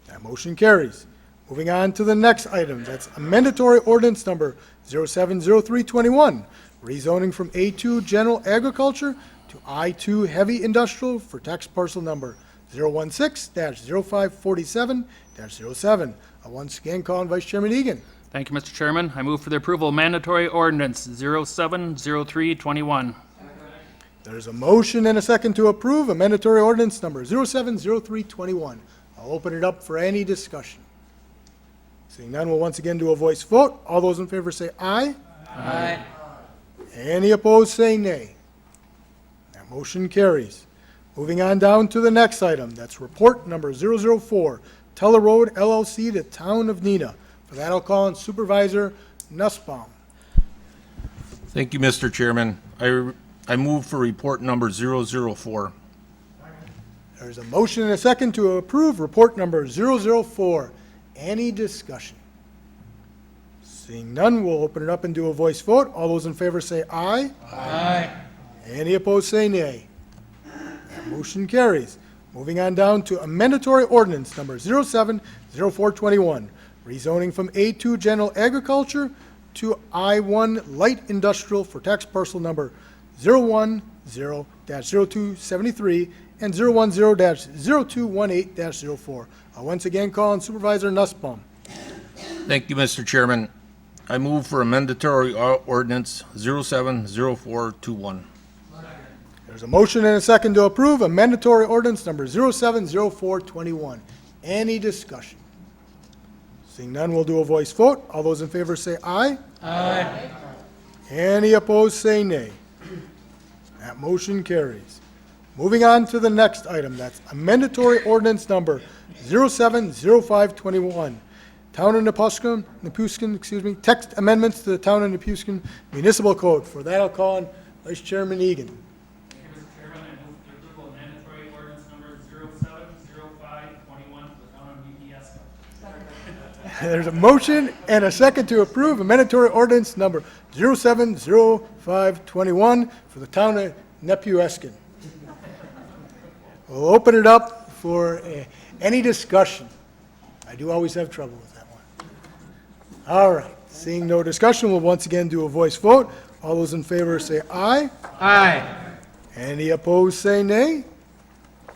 That motion carries. Moving on to the next item. That's amendatory ordinance number 070321, rezoning from A2 General Agriculture to I2 Heavy Industrial for tax parcel number 016-0547-07. I once again call on Vice Chairman Egan. Thank you, Mr. Chairman. I move for the approval of mandatory ordinance 070321. There's a motion and a second to approve a mandatory ordinance number 070321. I'll open it up for any discussion. Seeing none, we'll once again do a voice vote. All those in favor say aye. Aye. Any opposed say nay. That motion carries. Moving on down to the next item. That's report number 004, Teller Road LLC to Town of Neenah. For that, I'll call on Supervisor Nussbaum. Thank you, Mr. Chairman. I move for report number 004. There's a motion and a second to approve report number 004. Any discussion? Seeing none, we'll open it up and do a voice vote. All those in favor say aye. Aye. Any opposed say nay. That motion carries. Moving on down to amendatory ordinance number 070421, rezoning from A2 General Agriculture to I1 Light Industrial for tax parcel number 010-0273 and 010-0218-04. I'll once again call on Supervisor Nussbaum. Thank you, Mr. Chairman. I move for amendatory ordinance 070421. There's a motion and a second to approve a mandatory ordinance number 070421. Any discussion? Seeing none, we'll do a voice vote. All those in favor say aye. Aye. Any opposed say nay. That motion carries. Moving on to the next item, that's a mandatory ordinance number 070521. Town of Napuskin, text amendments to the Town of Napuskin Municipal Code. For that, I'll call on Vice Chairman Egan. Thank you, Mr. Chairman. I move for the approval of mandatory ordinance number 070521 for the Town of Nebraska. There's a motion and a second to approve a mandatory ordinance number 070521 for the Town of Nepueskin. We'll open it up for any discussion. I do always have trouble with that one. All right, seeing no discussion, we'll once again do a voice vote. All those in favor say aye. Aye. Any opposed say nay.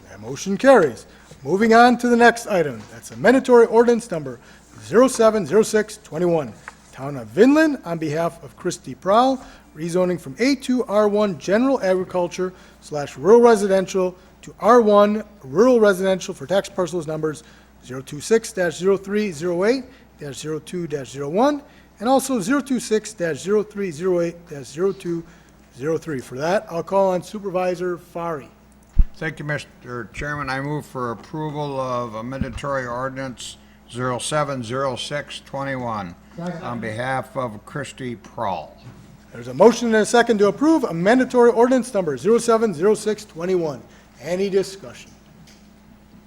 That motion carries. Moving on to the next item. That's a mandatory ordinance number 070621. Town of Vinland, on behalf of Christy Prowl, rezoning from A2 R1 General Agriculture / Rural Residential to R1 Rural Residential for tax parcels numbers 026-0308-02-01 and also 026-0308-0203. For that, I'll call on Supervisor Fari. Thank you, Mr. Chairman. I move for approval of a mandatory ordinance 070621 on behalf of Christy Prowl. There's a motion and a second to approve a mandatory ordinance number 070621. Any discussion?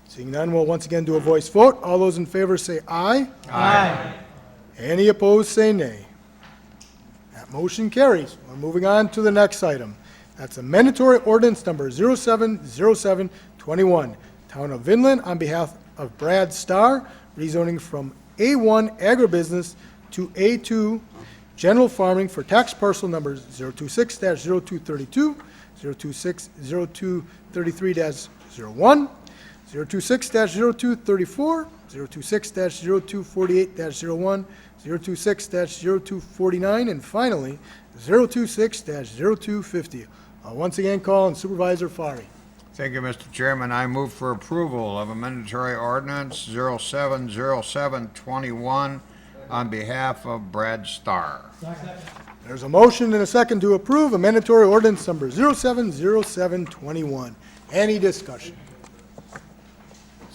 Seeing none, we'll once again do a voice vote. All those in favor say aye. Aye. Any opposed say nay. That motion carries. We're moving on to the next item. That's a mandatory ordinance number 070721. Town of Vinland, on behalf of Brad Starr, rezoning from A1 Agribusiness to A2 General Farming for tax parcel numbers 026-0232, 026-0233-01, 026-0234, 026-0248-01, 026-0249, and finally, 026-0250. I'll once again call on Supervisor Fari. Thank you, Mr. Chairman. I move for approval of a mandatory ordinance 070721 on behalf of Brad Starr. There's a motion and a second to approve a mandatory ordinance number 070721. Any discussion?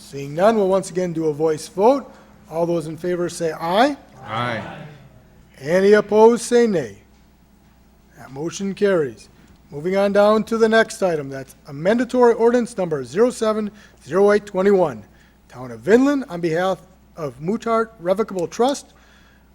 Seeing none, we'll once again do a voice vote. All those in favor say aye. Aye. Any opposed, say nay. That motion carries. Moving on down to the next item, that's a mandatory ordinance number 070821. Town of Vinland, on behalf of Mutart Revocable Trust,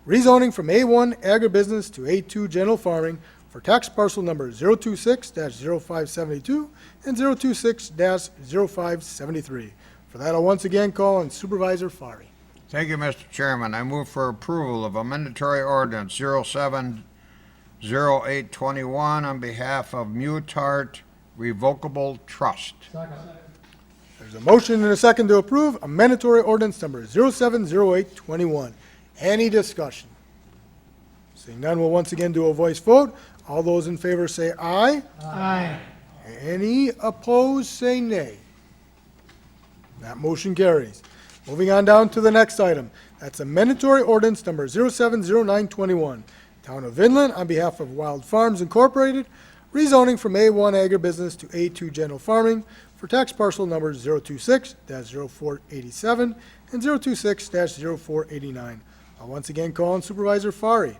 rezoning from A1 agribusiness to A2 general farming for tax parcel number 026-0572 and 026-0573. For that, I'll once again call on Supervisor Fari. Thank you, Mr. Chairman. I move for approval of a mandatory ordinance 070821 on behalf of Mutart Revocable Trust. There's a motion and a second to approve a mandatory ordinance number 070821. Any discussion? Seeing none, we'll once again do a voice vote. All those in favor say aye. Aye. Any opposed, say nay. That motion carries. Moving on down to the next item. That's a mandatory ordinance number 070921. Town of Vinland, on behalf of Wild Farms Incorporated, rezoning from A1 agribusiness to A2 general farming for tax parcel numbers 026-0487 and 026-0489. I'll once again call on Supervisor Fari.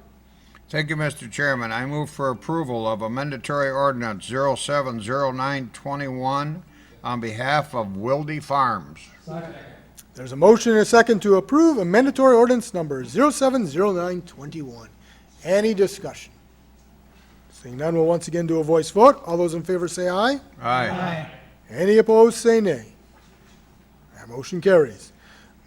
Thank you, Mr. Chairman. I move for approval of a mandatory ordinance 070921 on behalf of Wildy Farms. There's a motion and a second to approve a mandatory ordinance number 070921. Any discussion? Seeing none, we'll once again do a voice vote. All those in favor say aye. Aye. Any opposed, say nay. That motion carries.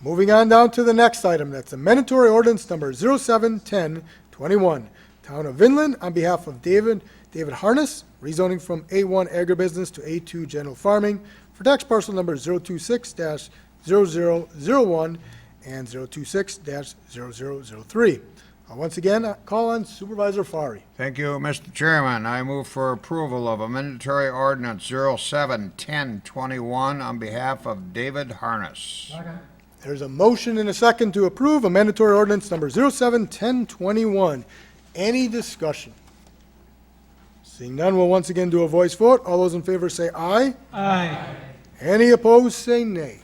Moving on down to the next item, that's a mandatory ordinance number 071021. Town of Vinland, on behalf of David Harness, rezoning from A1 agribusiness to A2 general farming for tax parcel number 026-0001 and 026-0003. I'll once again call on Supervisor Fari. Thank you, Mr. Chairman. I move for approval of a mandatory ordinance 071021 on behalf of David Harness. There's a motion and a second to approve a mandatory ordinance number 071021. Any discussion? Seeing none, we'll once again do a voice vote. All those in favor say aye. Aye. Any opposed, say nay.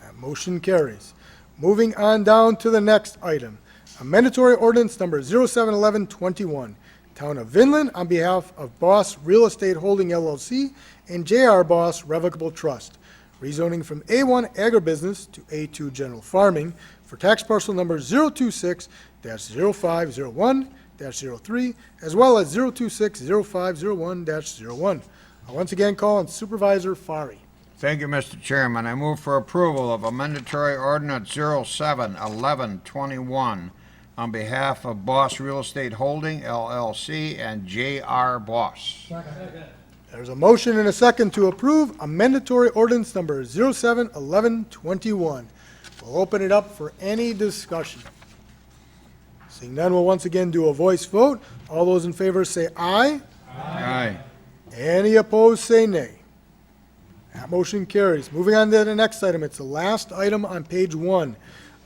That motion carries. Moving on down to the next item, a mandatory ordinance number 071121. Town of Vinland, on behalf of Boss Real Estate Holding LLC and J.R. Boss Revocable Trust, rezoning from A1 agribusiness to A2 general farming for tax parcel number 026-0501-03, as well as 026-0501-01. I'll once again call on Supervisor Fari. Thank you, Mr. Chairman. I move for approval of a mandatory ordinance 071121 on behalf of Boss Real Estate Holding LLC and J.R. Boss. There's a motion and a second to approve a mandatory ordinance number 071121. We'll open it up for any discussion. Seeing none, we'll once again do a voice vote. All those in favor say aye. Aye. Any opposed, say nay. That motion carries. Moving on to the next item, it's the last item on page 1.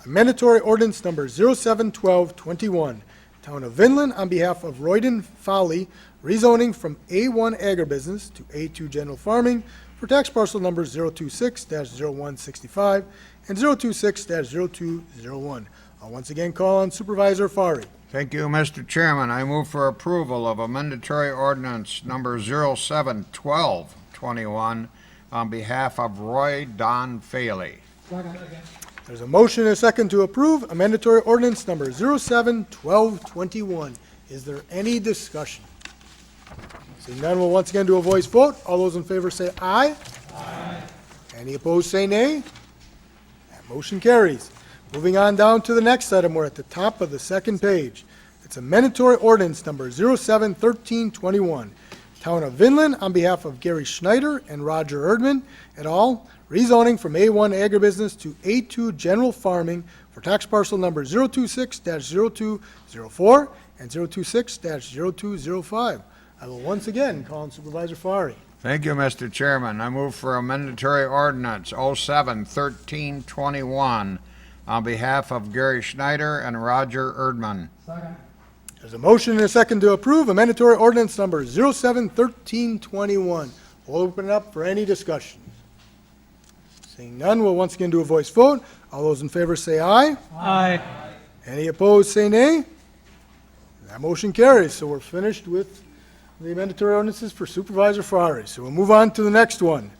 A mandatory ordinance number 071221. Town of Vinland, on behalf of Royden Folly, rezoning from A1 agribusiness to A2 general farming for tax parcel numbers 026-0165 and 026-0201. I'll once again call on Supervisor Fari. Thank you, Mr. Chairman. I move for approval of a mandatory ordinance number 071221 on behalf of Roy Don Faley. There's a motion and a second to approve a mandatory ordinance number 071221. Is there any discussion? Seeing none, we'll once again do a voice vote. All those in favor say aye. Aye. Any opposed, say nay. That motion carries. Moving on down to the next item, we're at the top of the second page. It's a mandatory ordinance number 071321. Town of Vinland, on behalf of Gary Schneider and Roger Erdman et al., rezoning from A1 agribusiness to A2 general farming for tax parcel number 026-0204 and 026-0205. I will once again call on Supervisor Fari. Thank you, Mr. Chairman. I move for a mandatory ordinance 071321 on behalf of Gary Schneider and Roger Erdman. There's a motion and a second to approve a mandatory ordinance number 071321. We'll open it up for any discussion. Seeing none, we'll once again do a voice vote. All those in favor say aye. Aye. Any opposed, say nay. That motion carries. So we're finished with the mandatory ordinances for Supervisor Farley. So we'll move on to the next one.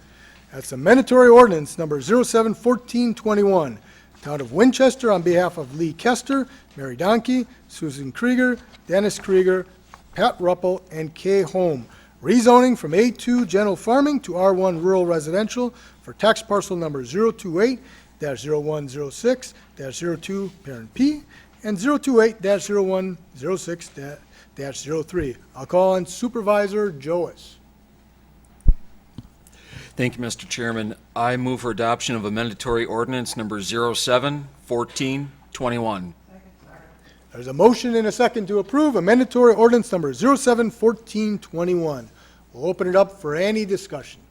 That's a mandatory ordinance number 07-1421. Town of Winchester, on behalf of Lee Kester, Mary Donkey, Susan Krieger, Dennis Krieger, Pat Ruppel, and Kay Holm. Rezoning from A2 General Farming to R1 Rural Residential for tax parcel number 028-0106-02 parent P and 028-0106-03. I'll call on Supervisor Joas. Thank you, Mr. Chairman. I move for adoption of a mandatory ordinance number 07-1421. There's a motion and a second to approve a mandatory ordinance number 07-1421. We'll open it up for any discussion.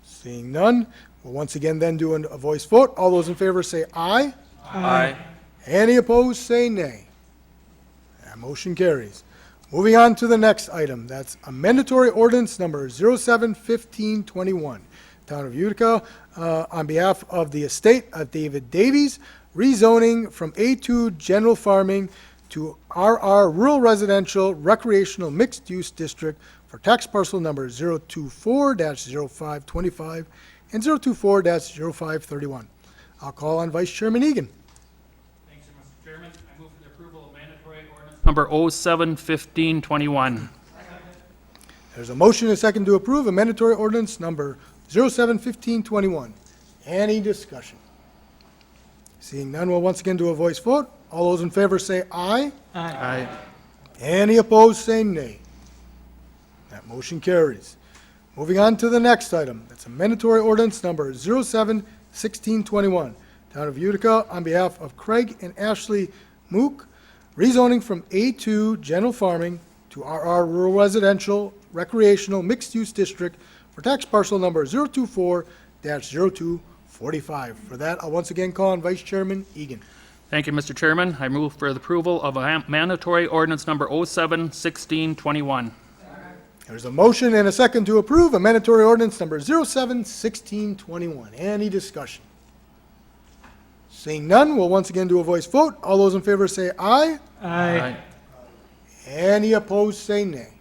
Seeing none, we'll once again then do a voice vote. All those in favor say aye. Aye. Any opposed, say nay. That motion carries. Moving on to the next item, that's a mandatory ordinance number 07-1521. Town of Utica, on behalf of the estate of David Davies, rezoning from A2 General Farming to RR Rural Residential Recreational Mixed Use District for tax parcel number 024-0525 and 024-0531. I'll call on Vice Chairman Egan. Thanks, Mr. Chairman. I move for the approval of mandatory ordinance number 07-1521. There's a motion and a second to approve a mandatory ordinance number 07-1521. Any discussion? Seeing none, we'll once again do a voice vote. All those in favor say aye. Aye. Any opposed, say nay. That motion carries. Moving on to the next item. That's a mandatory ordinance number 07-1621. Town of Utica, on behalf of Craig and Ashley Mook, rezoning from A2 General Farming to RR Rural Residential Recreational Mixed Use District for tax parcel number 024-0245. For that, I'll once again call on Vice Chairman Egan. Thank you, Mr. Chairman. I move for the approval of a mandatory ordinance number 07-1621. There's a motion and a second to approve a mandatory ordinance number 07-1621. Any discussion? Seeing none, we'll once again do a voice vote. All those in favor say aye. Aye. Any opposed, say nay.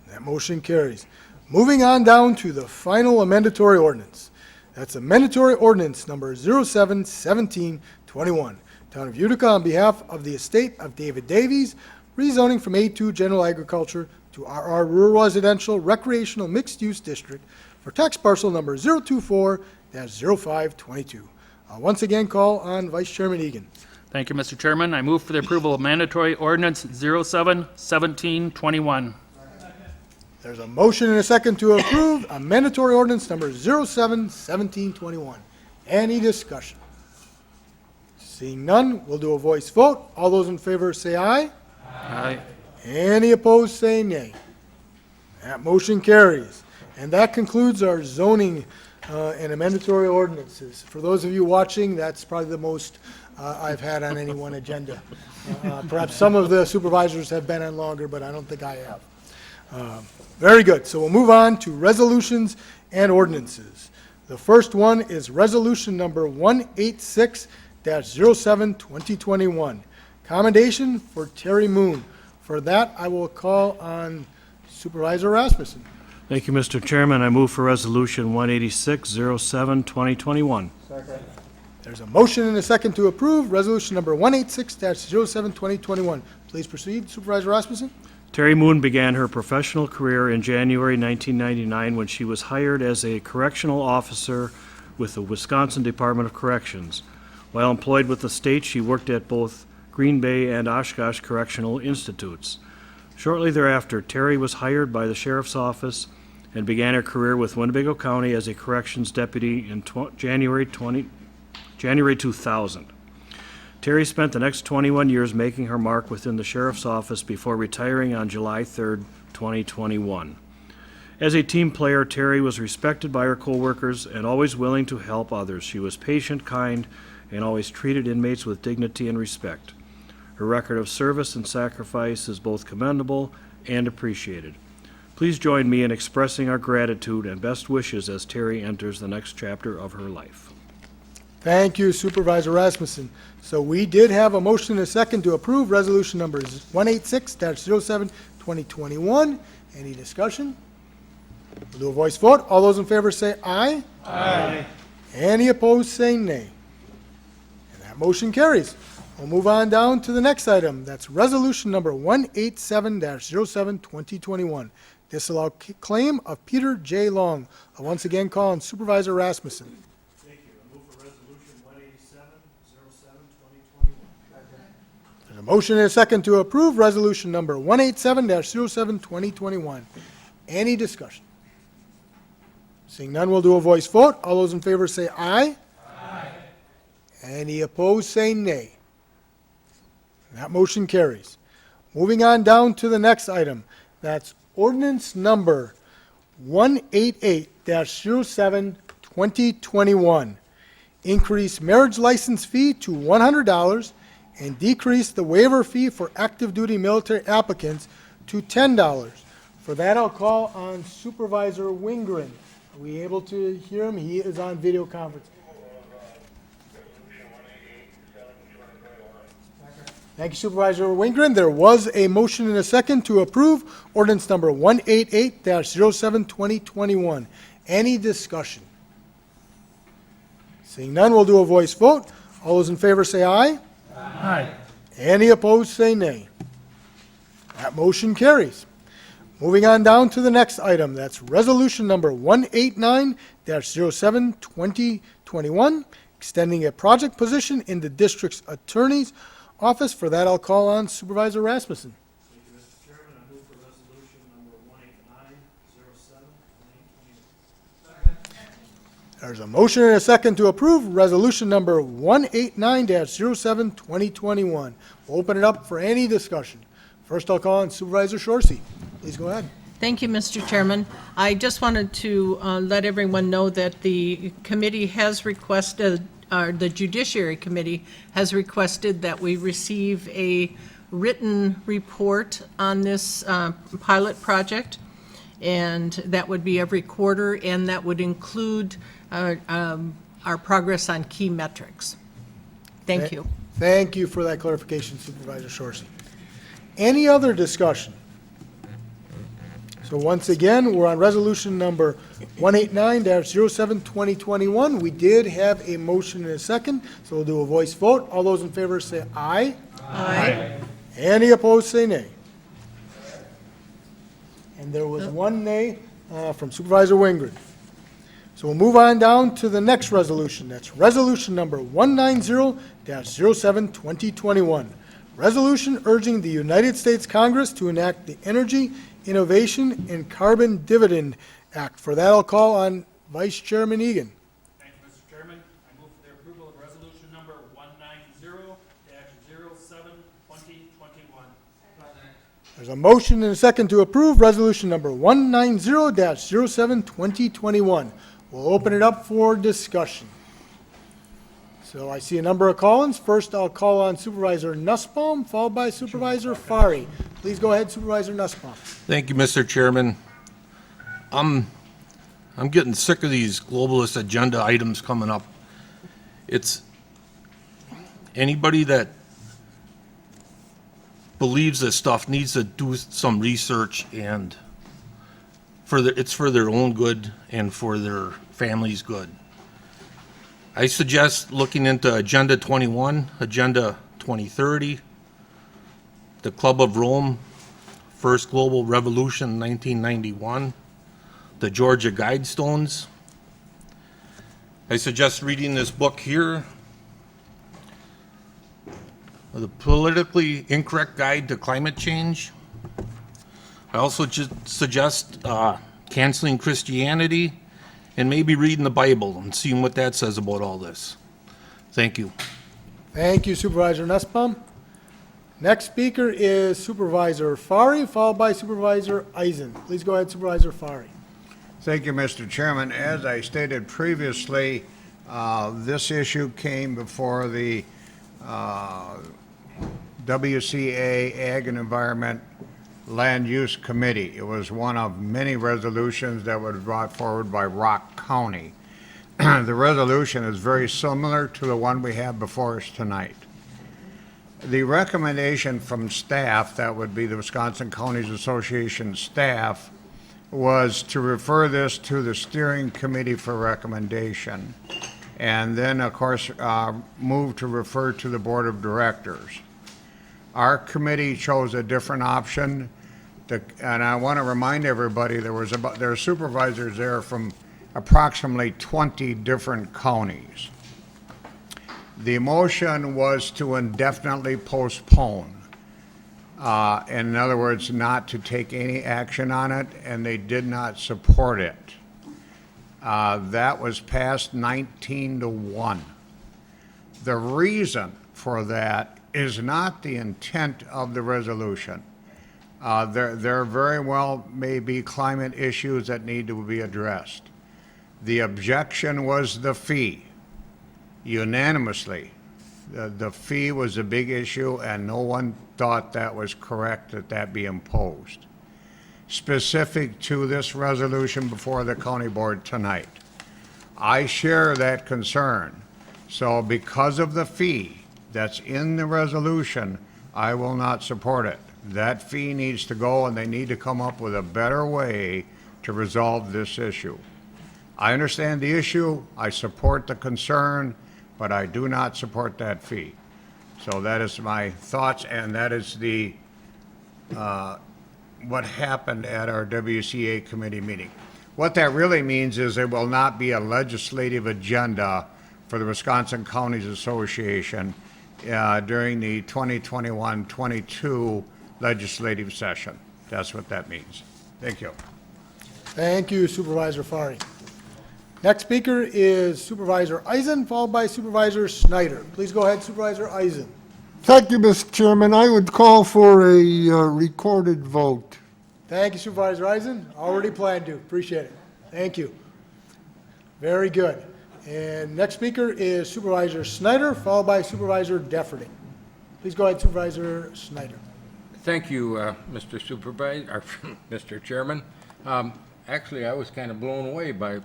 That motion carries. Moving on down to the final mandatory ordinance. That's a mandatory ordinance number 07-1721. Town of Utica, on behalf of the estate of David Davies, rezoning from A2 General Agriculture to RR Rural Residential Recreational Mixed Use District for tax parcel number 024-0522. I'll once again call on Vice Chairman Egan. Thank you, Mr. Chairman. I move for the approval of mandatory ordinance 07-1721. There's a motion and a second to approve a mandatory ordinance number 07-1721. Any discussion? Seeing none, we'll do a voice vote. All those in favor say aye. Aye. Any opposed, say nay. That motion carries. And that concludes our zoning and mandatory ordinances. For those of you watching, that's probably the most I've had on any one agenda. Perhaps some of the supervisors have been on longer, but I don't think I have. Very good. So we'll move on to resolutions and ordinances. The first one is resolution number 186-07-2021. Commendation for Terry Moon. For that, I will call on Supervisor Rasmussen. Thank you, Mr. Chairman. I move for resolution 186-07-2021. There's a motion and a second to approve resolution number 186-07-2021. Please proceed, Supervisor Rasmussen. Terry Moon began her professional career in January 1999 when she was hired as a correctional officer with the Wisconsin Department of Corrections. While employed with the state, she worked at both Green Bay and Oshkosh Correctional Institutes. Shortly thereafter, Terry was hired by the Sheriff's Office and began her career with Winnebago County as a corrections deputy in January 2000. Terry spent the next 21 years making her mark within the Sheriff's Office before retiring on July 3, 2021. As a team player, Terry was respected by her coworkers and always willing to help others. She was patient, kind, and always treated inmates with dignity and respect. Her record of service and sacrifice is both commendable and appreciated. Please join me in expressing our gratitude and best wishes as Terry enters the next chapter of her life. Thank you, Supervisor Rasmussen. So we did have a motion and a second to approve resolution number 186-07-2021. Any discussion? We'll do a voice vote. All those in favor say aye. Aye. Any opposed say nay. And that motion carries. We'll move on down to the next item. That's resolution number 187-07-2021. Disallow claim of Peter J. Long. I'll once again call on Supervisor Rasmussen. Thank you. I move for resolution 187-07-2021. There's a motion and a second to approve resolution number 187-07-2021. Any discussion? Seeing none, we'll do a voice vote. All those in favor say aye. Aye. Any opposed say nay. That motion carries. Moving on down to the next item. That's ordinance number 188-07-2021. Increase marriage license fee to $100 and decrease the waiver fee for active duty military applicants to $10. For that, I'll call on Supervisor Wingren. Are we able to hear him? He is on video conference. Thank you, Supervisor Wingren. There was a motion and a second to approve ordinance number 188-07-2021. Any discussion? Seeing none, we'll do a voice vote. All those in favor say aye. Aye. Any opposed say nay. That motion carries. Moving on down to the next item. That's resolution number 189-07-2021, extending a project position in the district's attorney's office. For that, I'll call on Supervisor Rasmussen. Thank you, Mr. Chairman. I move for resolution number 189-07-2021. There's a motion and a second to approve resolution number 189-07-2021. We'll open it up for any discussion. First, I'll call on Supervisor Shorsey. Please go ahead. Thank you, Mr. Chairman. I just wanted to let everyone know that the committee has requested, the Judiciary Committee has requested that we receive a written report on this pilot project, and that would be every quarter, and that would include our progress on key metrics. Thank you. Thank you for that clarification, Supervisor Shorsey. Any other discussion? So once again, we're on resolution number 189-07-2021. We did have a motion and a second, so we'll do a voice vote. All those in favor say aye. Aye. Any opposed say nay. And there was one nay from Supervisor Wingren. So we'll move on down to the next resolution. That's resolution number 190-07-2021. Resolution urging the United States Congress to enact the Energy Innovation and Carbon Dividend Act. For that, I'll call on Vice Chairman Egan. Thank you, Mr. Chairman. I move for the approval of resolution number 190-07-2021. There's a motion and a second to approve resolution number 190-07-2021. We'll open it up for discussion. So I see a number of call-ins. First, I'll call on Supervisor Nussbaum, followed by Supervisor Fari. Please go ahead, Supervisor Nussbaum. Thank you, Mr. Chairman. I'm getting sick of these globalist agenda items coming up. It's anybody that believes this stuff needs to do some research, and it's for their own good and for their family's good. I suggest looking into Agenda 21, Agenda 2030, the Club of Rome, First Global Revolution, 1991, the Georgia Guidestones. I suggest reading this book here, The Politically Incorrect Guide to Climate Change. I also suggest canceling Christianity and maybe reading the Bible and seeing what that says about all this. Thank you. Thank you, Supervisor Nussbaum. Next speaker is Supervisor Fari, followed by Supervisor Eisen. Please go ahead, Supervisor Fari. Thank you, Mr. Chairman. As I stated previously, this issue came before the WCA Ag and Environment Land Use Committee. It was one of many resolutions that were brought forward by Rock County. The resolution is very similar to the one we have before us tonight. The recommendation from staff, that would be the Wisconsin Counties Association staff, was to refer this to the steering committee for recommendation, and then, of course, move to refer to the board of directors. Our committee chose a different option, and I want to remind everybody there are supervisors there from approximately 20 different counties. The motion was to indefinitely postpone. In other words, not to take any action on it, and they did not support it. That was passed 19-1. The reason for that is not the intent of the resolution. There very well may be climate issues that need to be addressed. The objection was the fee, unanimously. The fee was a big issue, and no one thought that was correct that that be imposed. Specific to this resolution before the county board tonight, I share that concern. So because of the fee that's in the resolution, I will not support it. That fee needs to go, and they need to come up with a better way to resolve this issue. I understand the issue, I support the concern, but I do not support that fee. So that is my thoughts, and that is the what happened at our WCA committee meeting. What that really means is there will not be a legislative agenda for the Wisconsin Counties Association during the 2021-22 legislative session. That's what that means. Thank you. Thank you, Supervisor Fari. Next speaker is Supervisor Eisen, followed by Supervisor Snyder. Please go ahead, Supervisor Eisen. Thank you, Mr. Chairman. I would call for a recorded vote. Thank you, Supervisor Eisen. Already planned to. Appreciate it. Thank you. Very good. And next speaker is Supervisor Snyder, followed by Supervisor Defferty. Please go ahead, Supervisor Snyder. Thank you, Mr. Supervisor, Mr. Chairman. Actually, I was kind of blown away by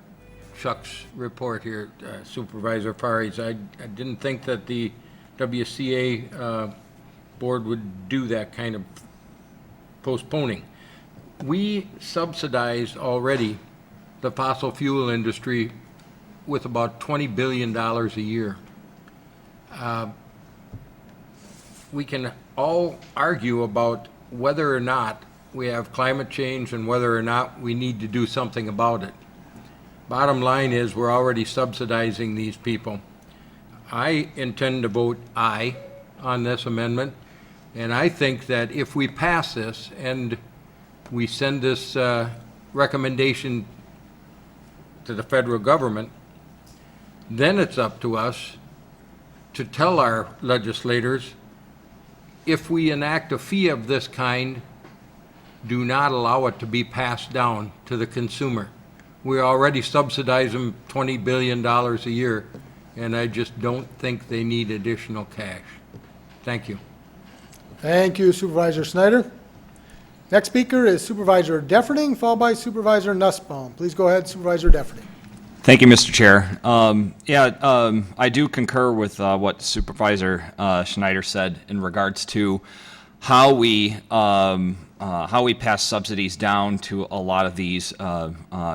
Chuck's report here, Supervisor Fari's. I didn't think that the WCA board would do that kind of postponing. We subsidize already the fossil fuel industry with about $20 billion a year. We can all argue about whether or not we have climate change and whether or not we need to do something about it. Bottom line is we're already subsidizing these people. I intend to vote aye on this amendment, and I think that if we pass this and we send this recommendation to the federal government, then it's up to us to tell our legislators, if we enact a fee of this kind, do not allow it to be passed down to the consumer. We already subsidize them $20 billion a year, and I just don't think they need additional cash. Thank you. Thank you, Supervisor Snyder. Next speaker is Supervisor Defferty, followed by Supervisor Nussbaum. Please go ahead, Supervisor Defferty. Thank you, Mr. Chair. I do concur with what Supervisor Schneider said in regards to how we pass subsidies down to a lot of these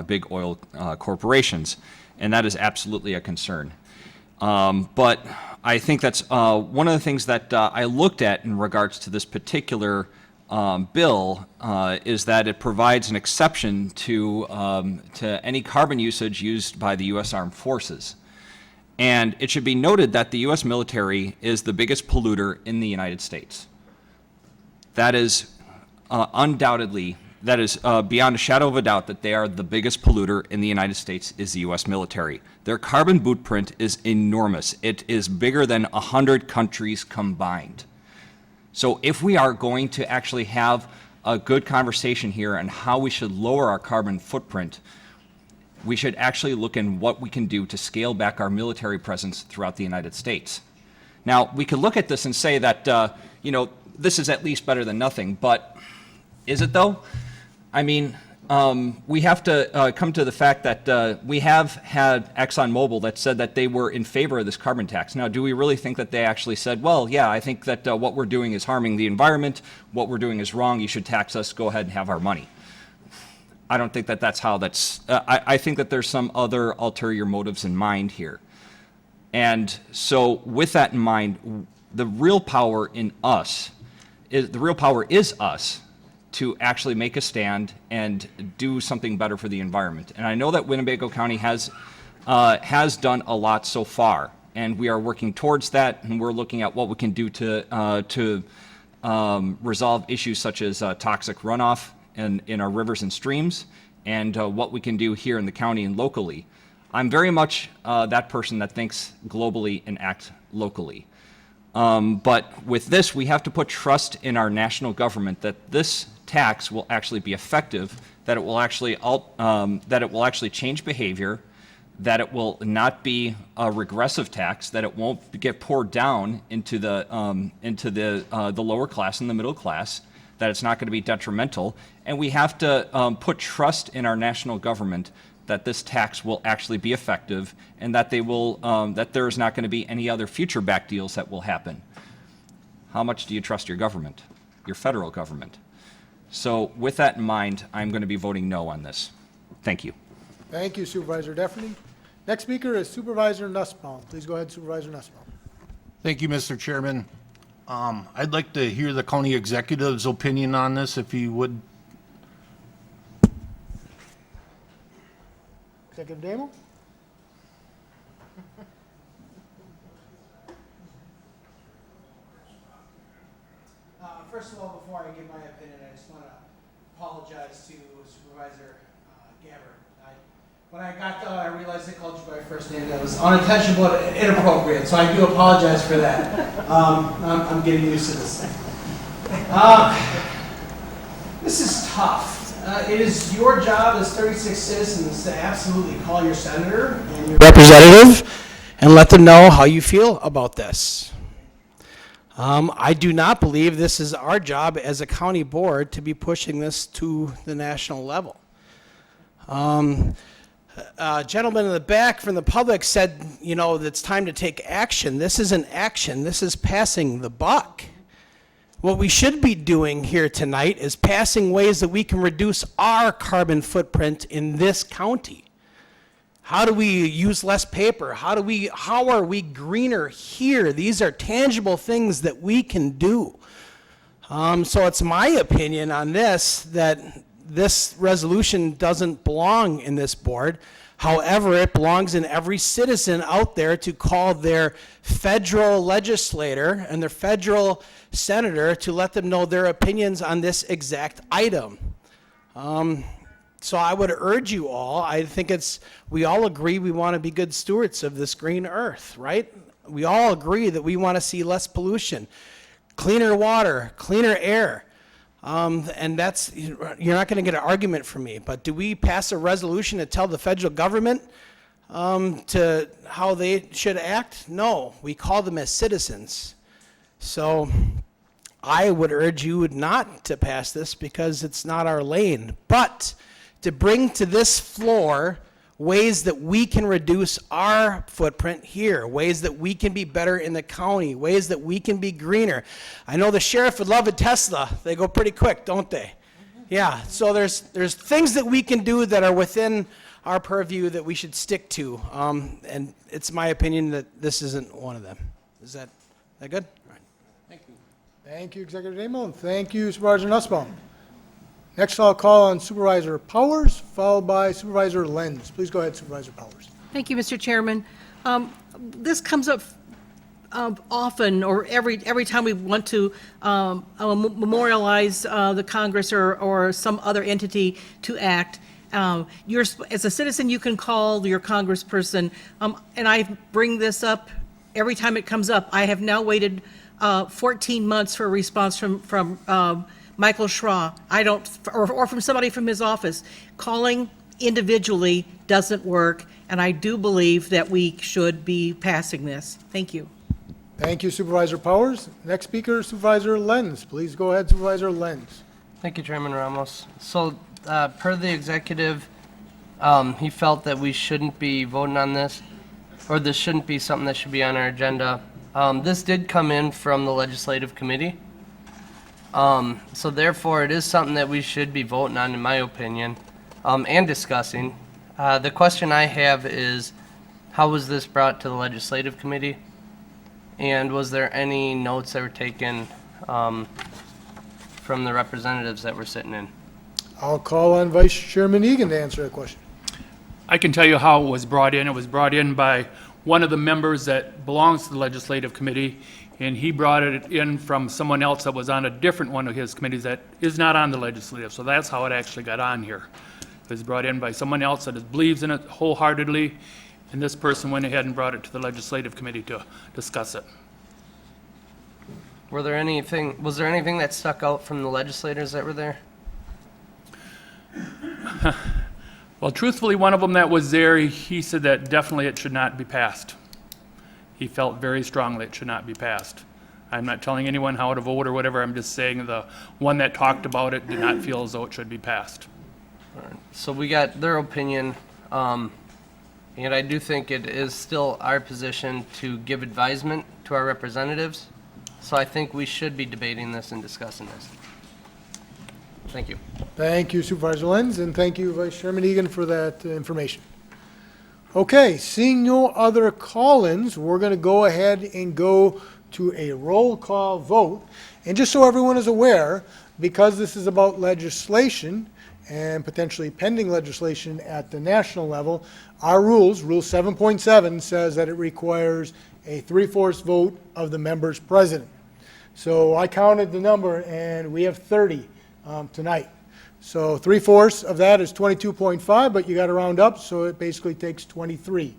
big oil corporations, and that is absolutely a concern. But I think that's one of the things that I looked at in regards to this particular bill is that it provides an exception to any carbon usage used by the U.S. Armed Forces. And it should be noted that the U.S. military is the biggest polluter in the United States. That is undoubtedly, that is beyond a shadow of a doubt that they are the biggest polluter in the United States is the U.S. military. Their carbon footprint is enormous. It is bigger than 100 countries combined. So if we are going to actually have a good conversation here on how we should lower our carbon footprint, we should actually look in what we can do to scale back our military presence throughout the United States. Now, we could look at this and say that, this is at least better than nothing, but Is it though? I mean, we have to come to the fact that we have had ExxonMobil that said that they were in favor of this carbon tax. Now, do we really think that they actually said, well, yeah, I think that what we're doing is harming the environment, what we're doing is wrong, you should tax us, go ahead and have our money? I don't think that that's how that's, I think that there's some other ulterior motives in mind here. And so with that in mind, the real power in us, the real power is us to actually make a stand and do something better for the environment. And I know that Winnebago County has done a lot so far, and we are working towards that, and we're looking at what we can do to resolve issues such as toxic runoff in our rivers and streams, and what we can do here in the county and locally. I'm very much that person that thinks globally and act locally. But with this, we have to put trust in our national government that this tax will actually be effective, that it will actually change behavior, that it will not be a regressive tax, that it won't get poured down into the lower class and the middle class, that it's not going to be detrimental, and we have to put trust in our national government that this tax will actually be effective, and that they will that there is not going to be any other future back deals that will happen. How much do you trust your government, your federal government? So with that in mind, I'm going to be voting no on this. Thank you. Thank you, Supervisor Defferty. Next speaker is Supervisor Nussbaum. Please go ahead, Supervisor Nussbaum. Thank you, Mr. Chairman. I'd like to hear the county executive's opinion on this, if he would. Executive Damo? First of all, before I give my opinion, I just want to apologize to Supervisor Gabbard. When I got I realized I called you by first name. That was unintentional but inappropriate, so I do apologize for that. I'm getting used to this thing. This is tough. It is your job as 36 citizens to absolutely call your senator and your representative and let them know how you feel about this. I do not believe this is our job as a county board to be pushing this to the national level. Gentleman in the back from the public said, you know, that it's time to take action. This isn't action. This is passing the buck. What we should be doing here tonight is passing ways that we can reduce our carbon footprint in this county. How do we use less paper? How are we greener here? These are tangible things that we can do. So it's my opinion on this that this resolution doesn't belong in this board. However, it belongs in every citizen out there to call their federal legislator and their federal senator to let them know their opinions on this exact item. So I would urge you all, I think we all agree we want to be good stewards of this green earth, right? We all agree that we want to see less pollution, cleaner water, cleaner air. And that's, you're not going to get an argument from me, but do we pass a resolution to tell the federal government to how they should act? No, we call them as citizens. So I would urge you not to pass this because it's not our lane, but to bring to this floor ways that we can reduce our footprint here, ways that we can be better in the county, ways that we can be greener. I know the sheriff would love a Tesla. They go pretty quick, don't they? Yeah, so there's things that we can do that are within our purview that we should stick to. And it's my opinion that this isn't one of them. Is that good? All right. Thank you. Thank you, Executive Damo, and thank you, Supervisor Nussbaum. Next, I'll call on Supervisor Powers, followed by Supervisor Lenz. Please go ahead, Supervisor Powers. Thank you, Mr. Chairman. This comes up often, or every time we want to memorialize the Congress or some other entity to act. As a citizen, you can call your congressperson, and I bring this up every time it comes up. I have now waited 14 months for a response from Michael Schra. Or from somebody from his office. Calling individually doesn't work, and I do believe that we should be passing this. Thank you. Thank you, Supervisor Powers. Next speaker, Supervisor Lenz. Please go ahead, Supervisor Lenz. Thank you, Chairman Ramos. So, per the executive, he felt that we shouldn't be voting on this, or this shouldn't be something that should be on our agenda. This did come in from the legislative committee. So therefore, it is something that we should be voting on, in my opinion, and discussing. The question I have is, how was this brought to the legislative committee? And was there any notes that were taken from the representatives that were sitting in? I'll call on Vice Chairman Egan to answer that question. I can tell you how it was brought in. It was brought in by one of the members that belongs to the legislative committee, and he brought it in from someone else that was on a different one of his committees that is not on the legislative. So that's how it actually got on here. It was brought in by someone else that believes in it wholeheartedly, and this person went ahead and brought it to the legislative committee to discuss it. Was there anything that stuck out from the legislators that were there? Well, truthfully, one of them that was there, he said that definitely it should not be passed. He felt very strongly it should not be passed. I'm not telling anyone how to vote or whatever. I'm just saying the one that talked about it did not feel as though it should be passed. All right. So we got their opinion, and I do think it is still our position to give advisement to our representatives. So I think we should be debating this and discussing this. Thank you. Thank you, Supervisor Lenz, and thank you, Vice Chairman Egan, for that information. Okay, seeing no other call-ins, we're going to go ahead and go to a roll call vote. And just so everyone is aware, because this is about legislation and potentially pending legislation at the national level, our rules, Rule 7.7, says that it requires a 3/4 vote of the members present. So I counted the number, and we have 30 tonight. So 3/4 of that is 22.5, but you got to round up, so it basically takes 23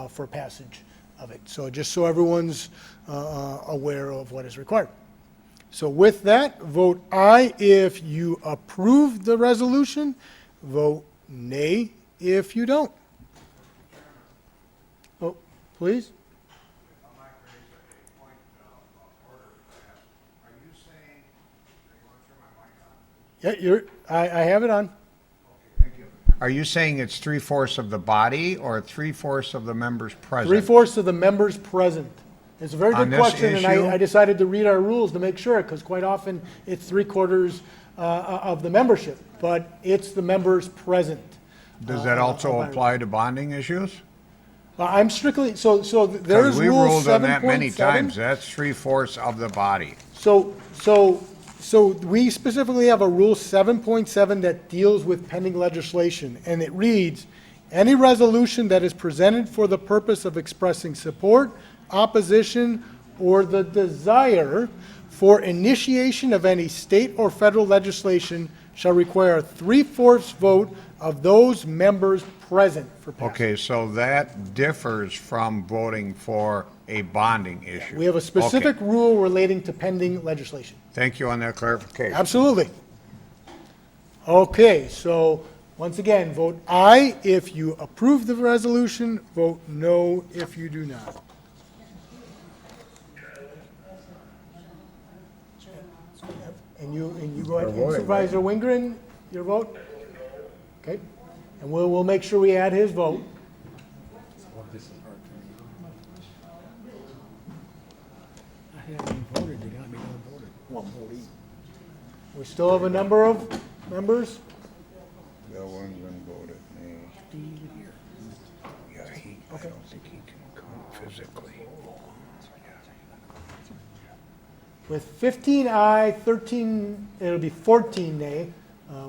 for passage of it. So just so everyone's aware of what is required. So with that, vote aye if you approve the resolution, vote nay if you don't. Oh, please. Yeah, I have it on. Are you saying it's 3/4 of the body or 3/4 of the members present? 3/4 of the members present. It's a very On good this question, and issue? I decided to read our rules to make sure, because quite often it's 3/4 of the membership, but it's the members present. Does that also apply to bonding issues? I'm strictly, so there's Because we Rule ruled on that many 7.7. times. That's 3/4 of the body. So we specifically have a Rule 7.7 that deals with pending legislation, and it reads, "Any resolution that is presented for the purpose of expressing support, opposition, or the desire for initiation of any state or federal legislation shall require a 3/4 vote of those members present for passage." Okay, so that differs from voting for a bonding issue. We have a specific rule relating to pending legislation. Thank you on that clarification. Absolutely. Okay, so once again, vote aye if you approve the resolution, vote no if you do not. And you go ahead, and Supervisor Wingren, your vote? Okay, and we'll make sure we add his vote. I haven't voted, you got me voted. We still have a number of members? Bill Wingren voted nay. Yeah, I don't think he can come physically. With 15 aye, 13, it'll be 14 nay,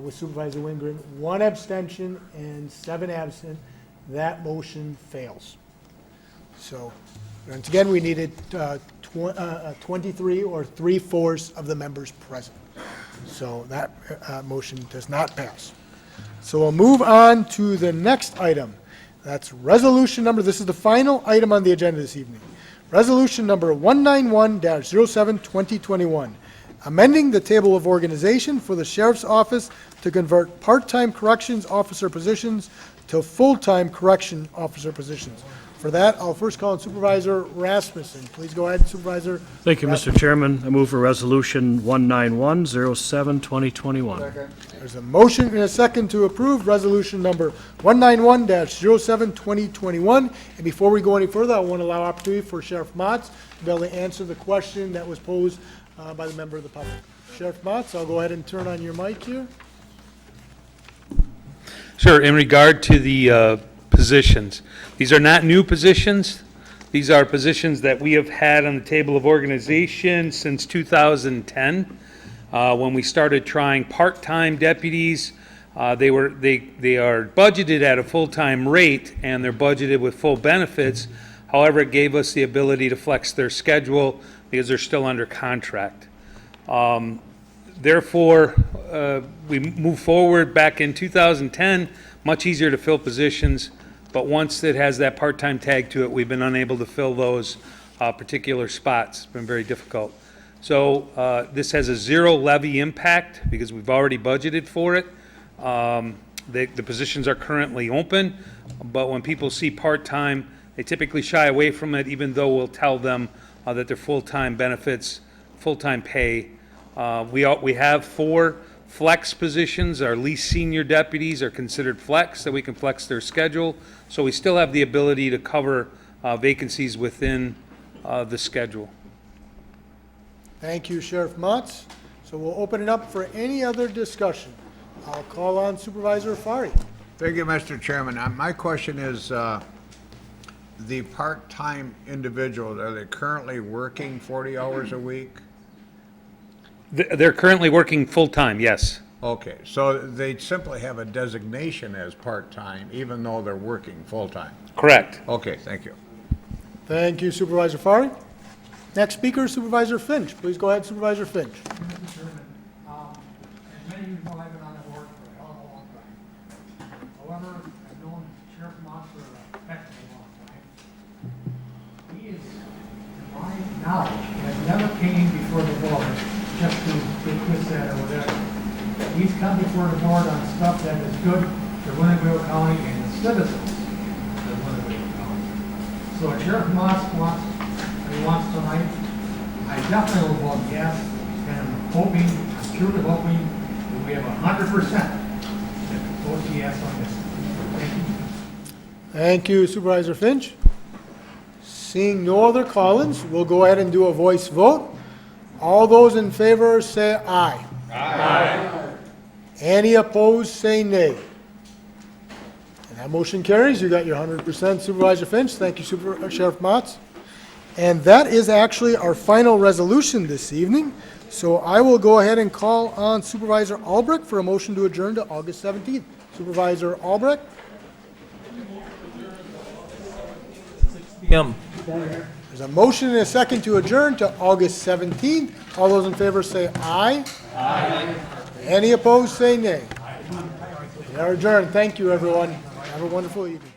with Supervisor Wingren, 1 abstention and 7 absent, that motion fails. So, once again, we needed 23 or 3/4 of the members present. So that motion does not pass. So we'll move on to the next item. That's resolution number, this is the final item on the agenda this evening. Resolution number 191-07-2021. amending the table of organization for the sheriff's office to convert part-time corrections officer positions to full-time correction officer positions. For that, I'll first call on Supervisor Rasmussen. Please go ahead, Supervisor. Thank you, Mr. Chairman. I move for Resolution 19107-2021. There's a motion and a second to approve resolution number 191-07-2021. And before we go any further, I want to allow opportunity for Sheriff Motz to be able to answer the question that was posed by the member of the public. Sheriff Motz, I'll go ahead and turn on your mic here. Sure. In regard to the positions, these are not new positions. These are positions that we have had on the table of organization since 2010, when we started trying part-time deputies. They are budgeted at a full-time rate, and they're budgeted with full benefits. However, it gave us the ability to flex their schedule because they're still under contract. Therefore, we moved forward back in 2010, much easier to fill positions, but once it has that part-time tag to it, we've been unable to fill those particular spots. It's been very difficult. So this has a zero levy impact because we've already budgeted for it. The positions are currently open, but when people see part-time, they typically shy away from it, even though we'll tell them that they're full-time benefits, full-time pay. We have 4 flex positions. Our least senior deputies are considered flex, so we can flex their schedule. So we still have the ability to cover vacancies within the schedule. Thank you, Sheriff Motz. So we'll open it up for any other discussion. I'll call on Supervisor Fari. Thank you, Mr. Chairman. My question is, the part-time individuals, are they currently working 40 hours a week? They're currently working full-time, yes. Okay, so they simply have a designation as part-time, even though they're working full-time? Correct. Okay, thank you. Thank you, Supervisor Fari. Next speaker, Supervisor Finch. Please go ahead, Supervisor Finch. Mr. Chairman, as many of you know, I've been on the board for a hell of a long time. However, I've known Sheriff Motz for a heck of a long time. He is, to my knowledge, has never came before the board just to get this, that, or whatever. He's come before the board on stuff that is good for Winnebago County and the citizens of Winnebago County. So if Sheriff Motz wants tonight, I definitely will vote yes, and I'm truly hoping that we have 100% that vote yes on this. Thank you. Thank you, Supervisor Finch. Seeing no other call-ins, we'll go ahead and do a voice vote. All those in favor say aye. Aye. Any opposed say nay. And that motion carries. You got your 100%, Supervisor Finch. Thank you, Sheriff Motz. And that is actually our final resolution this evening. So I will go ahead and call on Supervisor Albrecht for a motion to adjourn to August 17th. Supervisor Albrecht? 6 p.m. There's a motion and a second to adjourn to August 17th. All those in favor say aye. Aye. Any opposed say nay. We are adjourned. Thank you, everyone. Have a wonderful evening.